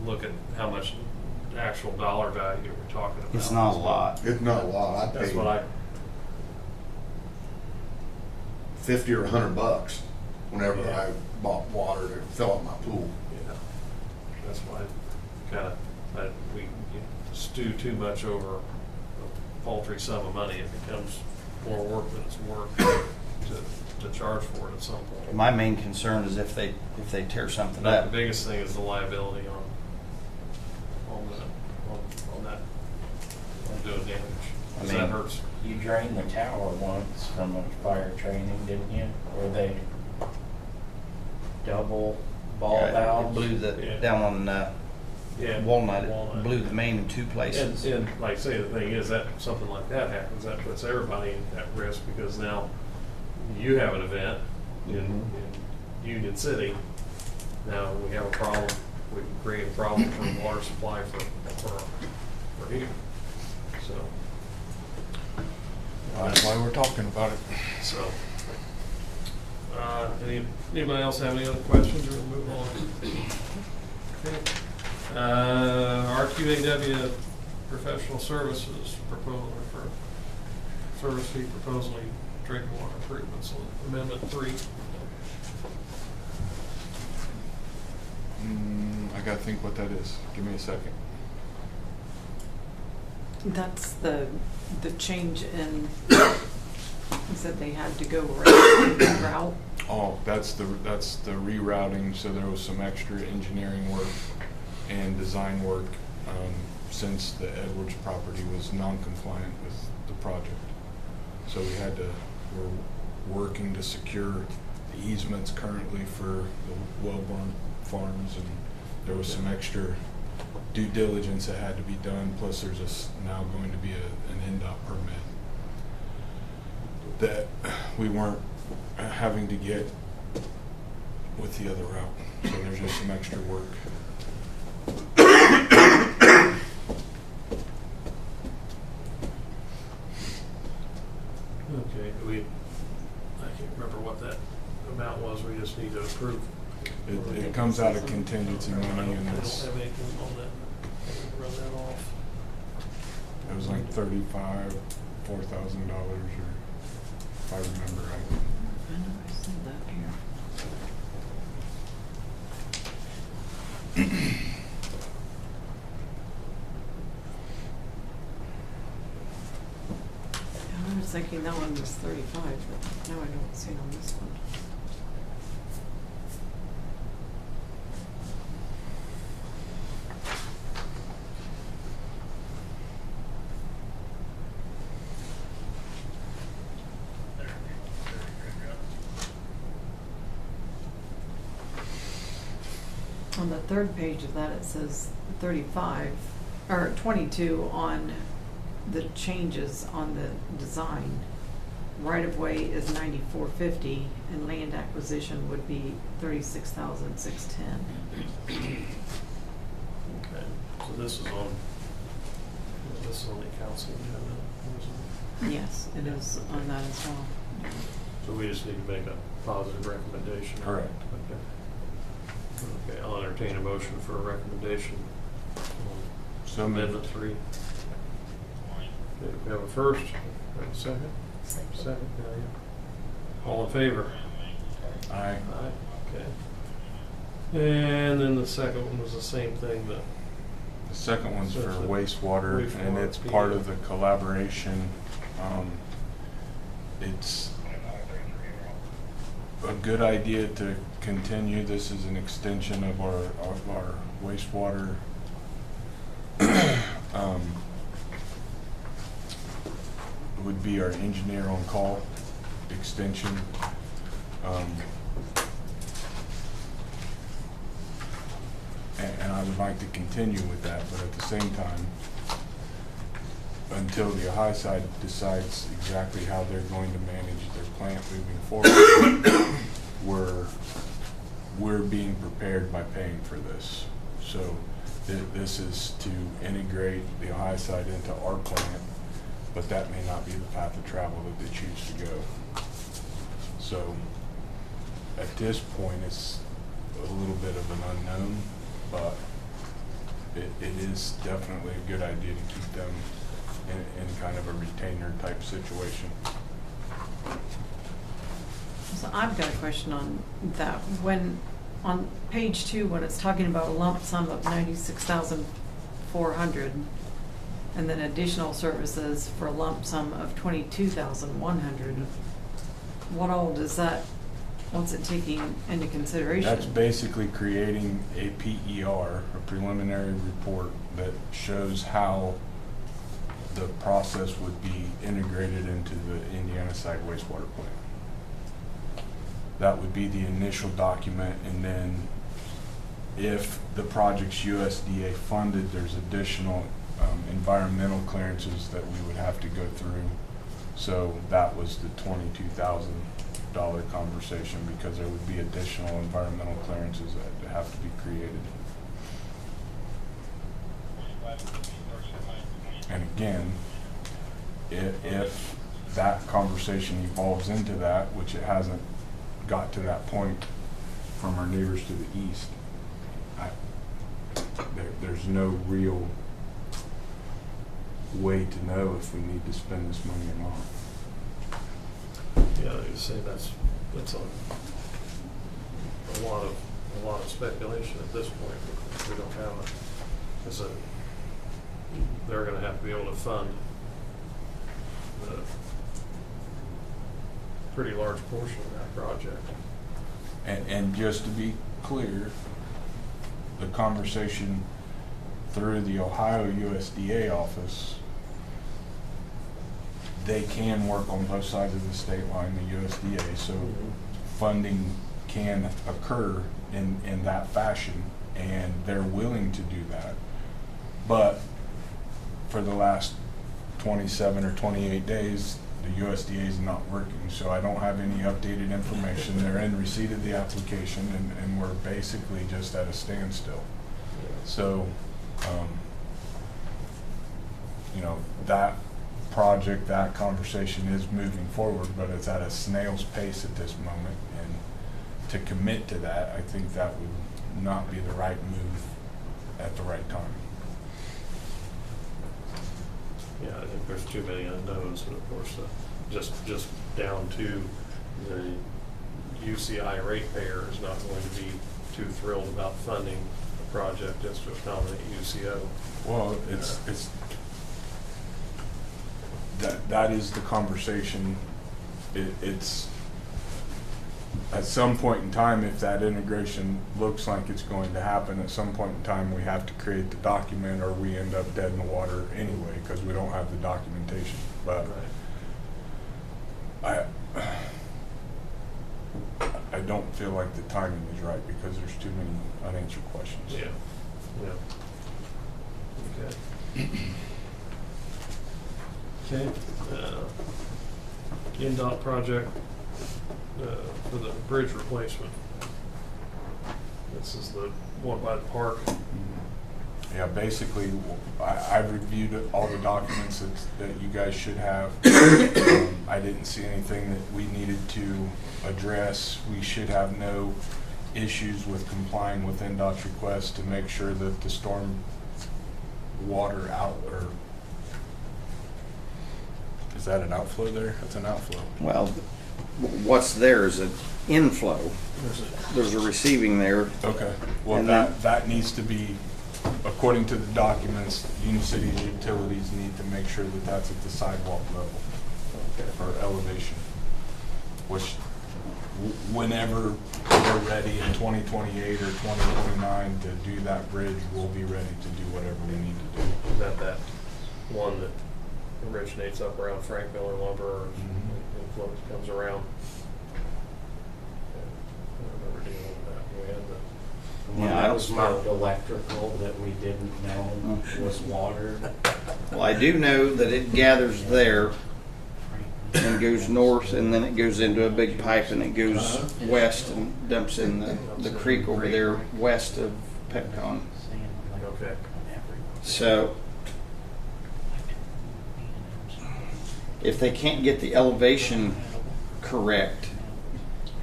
look at how much actual dollar value we're talking about. It's not a lot. It's not a lot. I That's paid what I, 50 or $100 whenever I bought water to fill up my pool. yeah, that's why we stew too much over a paltry sum of money. It becomes more work than it's worth to charge for it at some point. My main concern is if they tear something The up. biggest thing is the liability on doing damage. I 'Cause mean- that hurts. You drained the tower once from a fire training, didn't you? Where they double ball Yeah, it valves? blew Yeah. down on Yeah, Walnut. It blew the main in two places. And like I say, the thing is that something like that happens, that puts everybody at risk, because now you have an event in Union City. Now we have a problem. We can create a problem for the water supply for here. So. That's why we're talking about it. So, anybody else have any other questions, or we'll move on? Okay. RQAW Professional Services proposal for service fee proposal, drinking water improvements, Amendment 3. I gotta think what that is. Give me a second. That's the change in, you said they had to go route. Oh, that's the rerouting, so there was some extra engineering work and design work since the Edwards property was non-compliant with the project. So we're working to secure the easements currently for the Wellborn Farms, and there was some extra due diligence that had to be done, plus there's now going to be an NDOT permit that we weren't having to get with the other route. So there's just some extra work. Okay, I can't remember what that amount was, we just need to approve. It comes out of contingency money, and I don't it's, have anything on that. I can run that off. it was like $4,000, or if I remember right. I know I said that here. I was thinking that one was 35, but now I don't see it on this one. On the third page of that, it says 35, or 22 on the changes on the design. Right-of-way is $94.50, and land acquisition would be $36,610. Okay, so this is on the council agenda, isn't it? Yes, it is on that as well. So we just need to make a positive recommendation. Correct. Okay. Okay, I'll entertain a motion for a recommendation on So Amendment moved. 3. Okay, we have a first, we have a second? Second, yeah. All in favor? Aye. Aye, okay. And then the second one was the same thing, The second one's for wastewater, and Wastewater, it's part of the collaboration it's a good idea to continue. This is an extension of our wastewater would be our engineer on call extension. And I would like to continue with that, but at the same time, until the Ohio side decides exactly how they're going to manage their plant moving forward, we're being prepared by paying for this. So this is to integrate the Ohio side into our plant, but that may not be the path of travel that they choose to go. So at this point, it's a little bit of an unknown, but it is definitely a good idea to keep them in kind of a retainer type situation. So I've got a question on that. When, on page 2, when it's talking about a lump sum of $96,400 and then additional services for a lump sum of $22,100, what all does that, what's it taking into consideration? That's basically creating a PER, a preliminary report, that shows how the process would be integrated into the Indiana side wastewater plant. That would be the initial document, and then if the project's USDA funded, there's additional environmental clearances that we would have to go through. So that was the $22,000 conversation, because there would be additional environmental clearances that have to be created. And again, if that conversation evolves into that, which it hasn't got to that point from our neighbors to the east, there's no real way to know if we need to spend this money or not. Yeah, like I say, that's a lot of speculation at this point, because we don't have they're gonna have to be able to fund a pretty large portion of that project. And just to be clear, the conversation through the Ohio USDA office, they can work on both sides of the state line, the USDA, so funding can occur in that fashion, and they're willing to do that. But for the last 27 or 28 days, the USDA is not working, so I don't have any updated information. They're in receipt of the application, and we're basically just at a standstill. So, you know, that project, that conversation is moving forward, but it's at a snail's pace at this moment. And to commit to that, I think that would not be the right move at the right time. Yeah, I think there's too many unknowns, and of course, just down to the UCI ratepayer is not going to be too thrilled about funding a project that's to accommodate UCO. Well, it's that is the conversation. It's at some point in time, if that integration looks like it's going to happen, at some point in time we have to create the document, or we end up dead in the water anyway because we don't have the documentation. But I don't feel like the timing is right, because there's too many unanswered questions. Yeah. Okay. Okay. NDOT project for the bridge replacement. This is the one by the park. Yeah, basically, I've reviewed all the documents that you guys should have. I didn't see anything that we needed to address. We should have no issues with complying with NDOT's request to make sure that the storm water is that an outflow there? That's an outflow. Well, what's there is an inflow. There's a receiving there. Okay. Well, And that needs to be, according to the documents, Union City's utilities need to make sure that that's at the sidewalk level or elevation. which whenever we're ready in 2028 or 2029 to do that bridge, we'll be ready to do whatever we need to do. Is that one that originates up around Frank Miller Lumber and floats, comes around? Yeah, I remember dealing with that. We had the, One Yeah, I that don't was marked electrical that we didn't know was water. Well, I do know that it gathers there and goes north, and then it goes into a big pipe, and it goes west and dumps in the creek over there west of Petcon. okay. So if they can't get the elevation correct,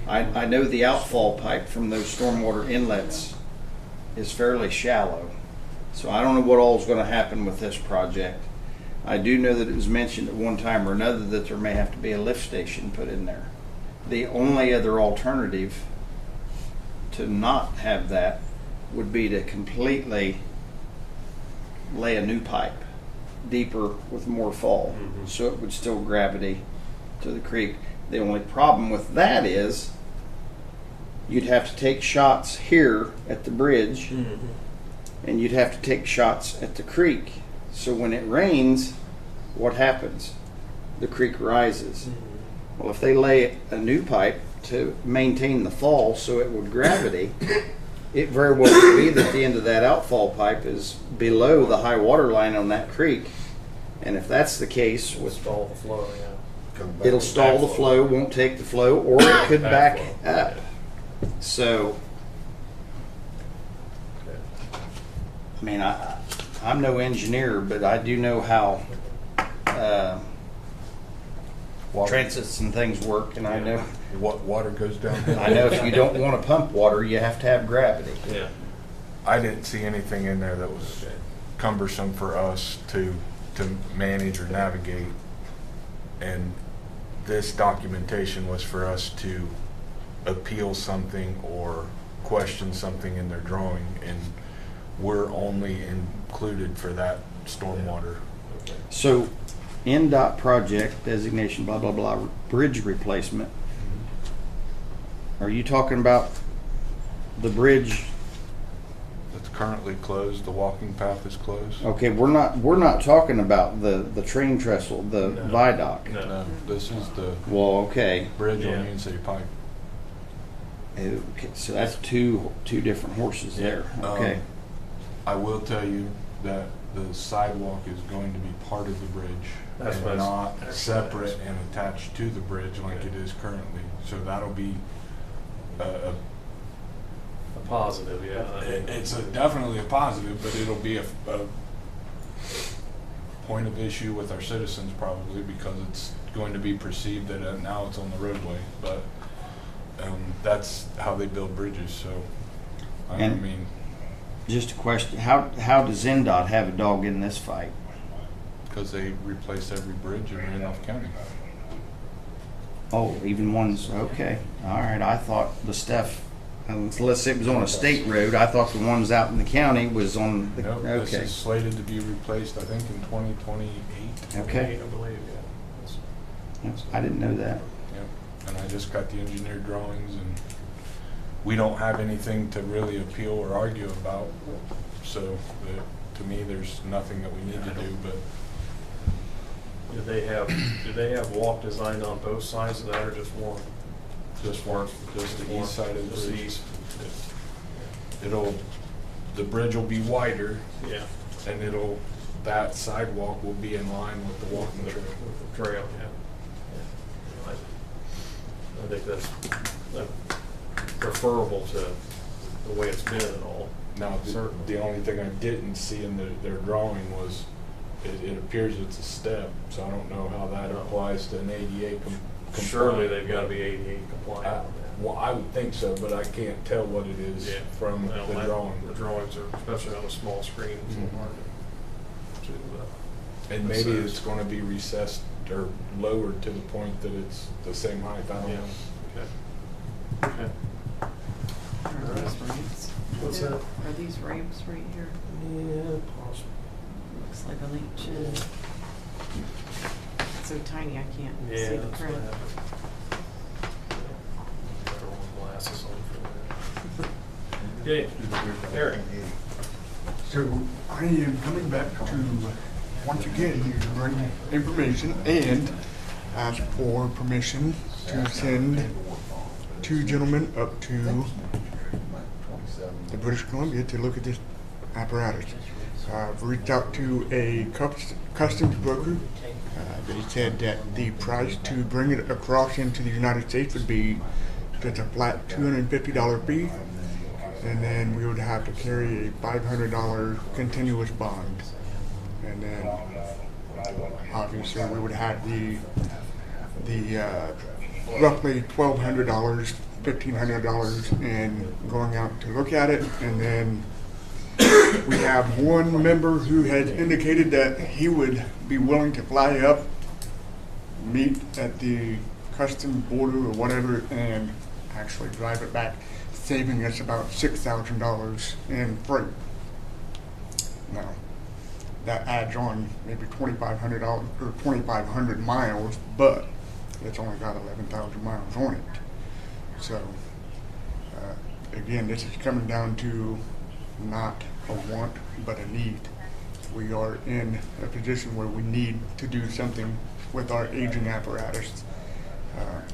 I know the outfall pipe from those stormwater inlets is fairly shallow. So I don't know what all is going to happen with this project. I do know that it was mentioned at one time or another that there may have to be a lift station put in there. The only other alternative to not have that would be to completely lay a new pipe deeper with more fall, so it would still gravity to the creek. The only problem with that is you'd have to take shots here at the bridge, and you'd have to take shots at the creek. So when it rains, what happens? The creek rises. Well, if they lay a new pipe to maintain the fall so it would gravity, it very well could be that the end of that outfall pipe is below the high water line on that creek. And if that's the case, With stall the flow, yeah. Come back. it'll stall the flow, won't take the flow, or it could back up. So, I mean, I'm no engineer, but I do know how transits and things work, and I know What water goes down? I know if you don't want to pump water, you have to have gravity. Yeah. I didn't see anything in there that was cumbersome for us to manage or navigate. And this documentation was for us to appeal something or question something in their drawing, and we're only included for that stormwater. So, NDOT project designation, blah, blah, blah, bridge replacement. Are you talking about the bridge? It's currently closed, the walking path is closed. Okay, we're not talking about the train trestle, the No. viaduct. No. This is the Well, okay. bridge Yeah. on Union City Pike. Okay, so that's two different horses there. Okay. I will tell you that the sidewalk is going to be part of the bridge That's what I and was- not that's separate what I and attached to the bridge like it is currently. So that'll be a A positive, yeah. it's definitely a positive, but it'll be a point of issue with our citizens probably, because it's going to be perceived that now it's on the roadway. But that's how they build bridges. So I And- mean, Just a question, how does NDOT have a dog in this fight? because they replace every bridge in Randolph County. Oh, even ones, okay, all right, I thought the stuff, let's say it was on a state road, I thought the ones out in the county was on the, Nope, this okay. is slated to be replaced, I think, in 2028. Okay, I believe, yeah. Yes, I didn't know that. Yep. And I just got the engineered drawings, and we don't have anything to really appeal or argue about. So to me, there's nothing that we need to do, but Do they have walk designed on both sides of that, or just one? just one, just the east side of Just the the bridge. east. The bridge will be wider, Yeah. and that sidewalk will be in line with the walking trail. With the trail, yeah. I think that's preferable to the way it's been and all. Now, the only thing I didn't see in their drawing was, it appears it's a step, so I don't know how that applies to an ADA compliant. Surely they've got to be ADA compliant on that. Well, I would think so, but I can't tell what it is Yeah. from Well, the that- drawing. The drawings are, especially on a small screen, it's a little hard to And maybe assess. it's gonna be recessed or lowered to the point that it's the same height, I don't Yeah. know. Okay. Are these ramps? What's that? Are these ramps right here? Yeah, possible. Looks like an ancient. It's so tiny I can't Yeah, see the that's what print. happened. Okay, Eric. So I am coming back to, once again, bring information and ask for permission to send two gentlemen up to the British Columbia to look at this apparatus. I've reached out to a customs broker. They said that the price to bring it across into the United States would be just a flat $250 fee, and then we would have to carry a $500 continuous bond, and then obviously we would have the roughly $1,200, $1,500 in going out to look at it, and then we have one member who has indicated that he would be willing to fly up, meet at the customs border or whatever, and actually drive it back, saving us about $6,000 in freight. Now, that adds on maybe $2,500 or 2,500 miles, but it's only got 11,000 miles on it. So, again, this is coming down to not a want, but a need. We are in a position where we need to do something with our aging apparatus.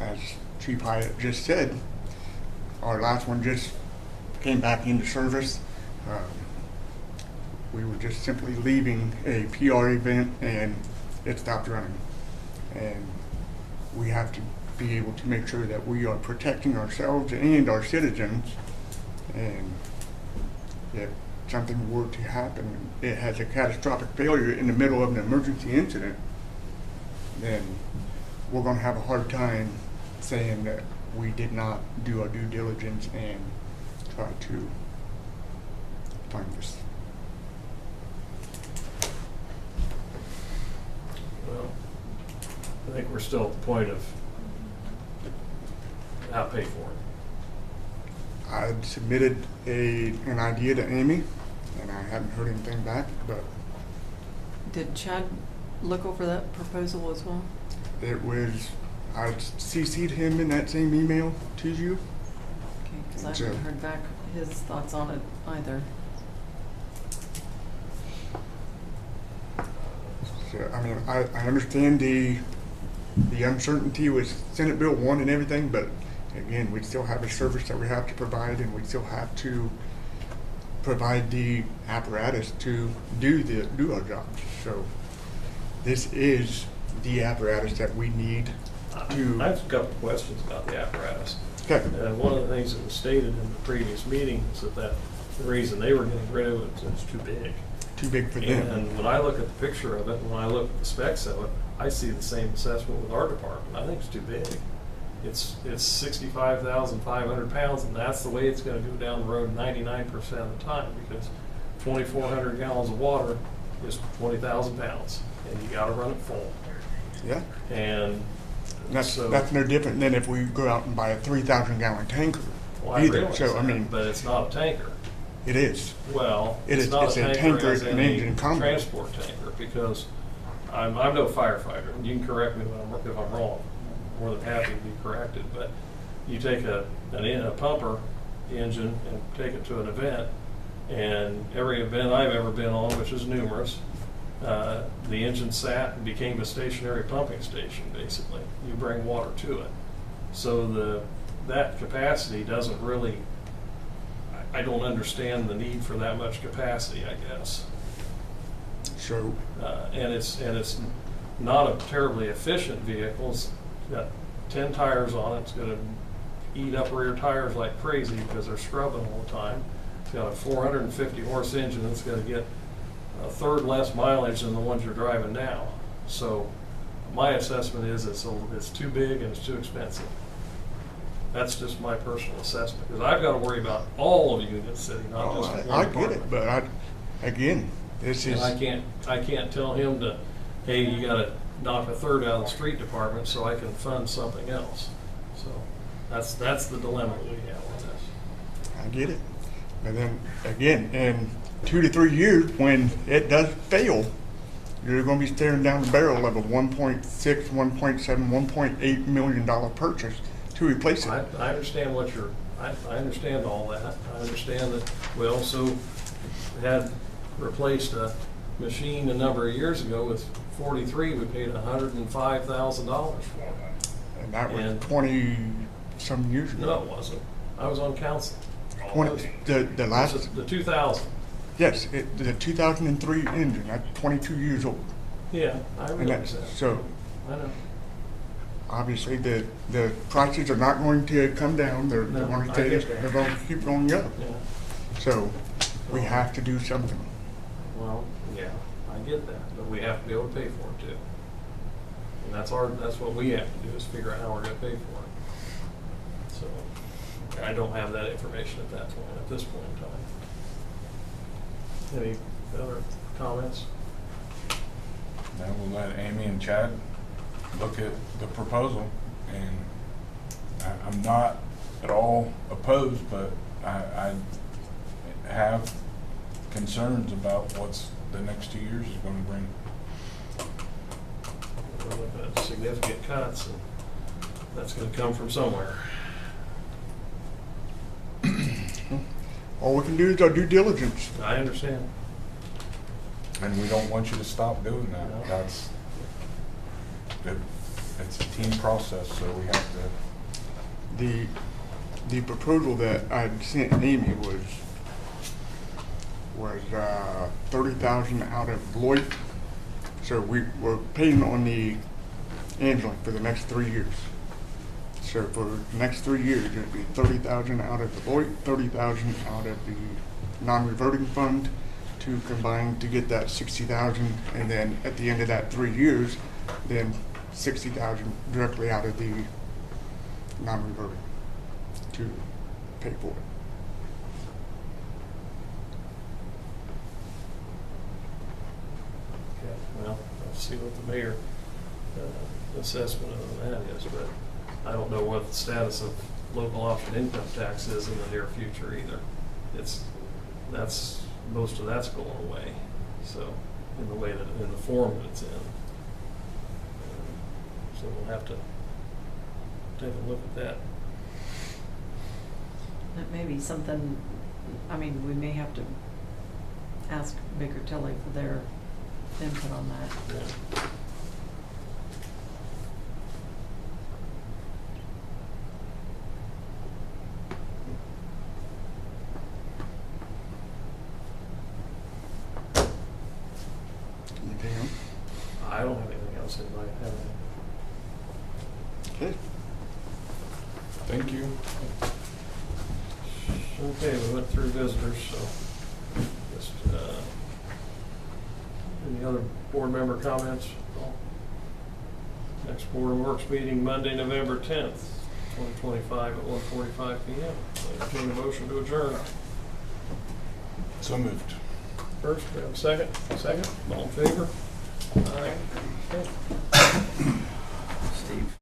As Chief Hyatt just said, our last one just came back into service. We were just simply leaving a PR event and it stopped running. And we have to be able to make sure that we are protecting ourselves and our citizens. And if something were to happen, it has a catastrophic failure in the middle of an emergency incident, then we're going to have a hard time saying that we did not do our due diligence and try to find this. Well, I think we're still at the point of how to pay for it. I submitted an idea to Amy, and I haven't heard anything back, but Did Chad look over that proposal as well? it was, I CC'd him in that same email to you. Okay, because I So- haven't heard back his thoughts on it either. So, I mean, I understand the uncertainty with Senate Bill 1 and everything, but again, we still have a service that we have to provide, and we still have to provide the apparatus to do our jobs. So this is the apparatus that we need to. I have a couple of questions about the apparatus. Okay. One of the things that was stated in the previous meeting is that the reason they were getting rid of it is it's too big. Too big for them. And when I look at the picture of it, and when I look at the specs of it, I see the same assessment with our department. I think it's too big. It's 65,500 pounds, and that's the way it's going to go down the road 99% of the time, because 2,400 gallons of water is 20,000 pounds, and you got to run it full. Yeah. And That's so, no different than if we go out and buy a 3,000 gallon tanker. well, I either. realize So, that, I mean, but it's not a tanker. it is. Well, It it's is. not It's a a tanker tanker, as an in engine a combo. transport tanker, because I'm no firefighter, and you can correct me if I'm wrong. I'm more than happy to be corrected, but you take a pumper engine and take it to an event, and every event I've ever been on, which is numerous, the engine sat and became a stationary pumping station, basically. You bring water to it. So that capacity doesn't really, I don't understand the need for that much capacity, I guess. So, And it's not a terribly efficient vehicle. It's got 10 tires on it. It's going to eat up rear tires like crazy because they're scrubbing all the time. It's got a 450 horse engine that's going to get a third less mileage than the ones you're driving now. So my assessment is it's too big and it's too expensive. That's just my personal assessment, because I've got to worry about all of Union City, not just one I get department. it, but again, this is. And I can't tell him to, hey, you gotta knock a third out of the street department so I can fund something else. So that's the dilemma that we have on this. I get it. And then again, in 2 to 3 years, when it does fail, you're going to be staring down the barrel of a $1.6, $1.7, $1.8 million purchase to replace it. I understand I understand all that. I understand that we also had replaced a machine a number of years ago with 43. We paid $105,000 for it. And that was And- 20-some years ago. No, it wasn't. I was on council. 20, the last, The 2000. yes, the 2003 engine, that's 22 years old. Yeah, I And realize that's, that. so I know. obviously the prices are not going to come down, they're No, going to I get stay, that. they're going to keep going up. Yeah. So we have to do something. Well, yeah, I get that, but we have to be able to pay for it too. And that's what we have to do, is figure out how we're gonna pay for it. So, I don't have that information at this point in time. Any other comments? Then we'll let Amy and Chad look at the proposal, and I'm not at all opposed, but I have concerns about what's the next 2 years is going to bring. We're looking at significant cuts, and that's gonna come from somewhere. All we can do is our due diligence. I understand. And we don't want you to stop doing that. No. It's a team process, so we have to. The proposal that I sent Amy was 30,000 out of Lloyd. So we're paying on the ambulance for the next 3 years. So for the next 3 years, it'd be 30,000 out of the Lloyd, 30,000 out of the non-reverting fund to combine to get that 60,000, and then at the end of that 3 years, then 60,000 directly out of the non-reverting to pay for it. Okay, well, I'll see what the mayor assessment of that is, but I don't know what the status of local option income tax is in the near future either. Most of that's going away, so in the form that it's in. So we'll have to take a look at that. That may be something, I mean, we may have to ask Baker Tilly for their input on that. Yeah. Anything else? I don't have anything else. Anybody have anything? Okay. Thank you. Okay, we went through visitors, so just, any other board member comments? Next Board and Works meeting Monday, November 10th, 2025 at 1:45 p.m. Entertain a motion to adjourn. So moved. First, we have a second. Second, all in favor? Aye. Okay. Steve.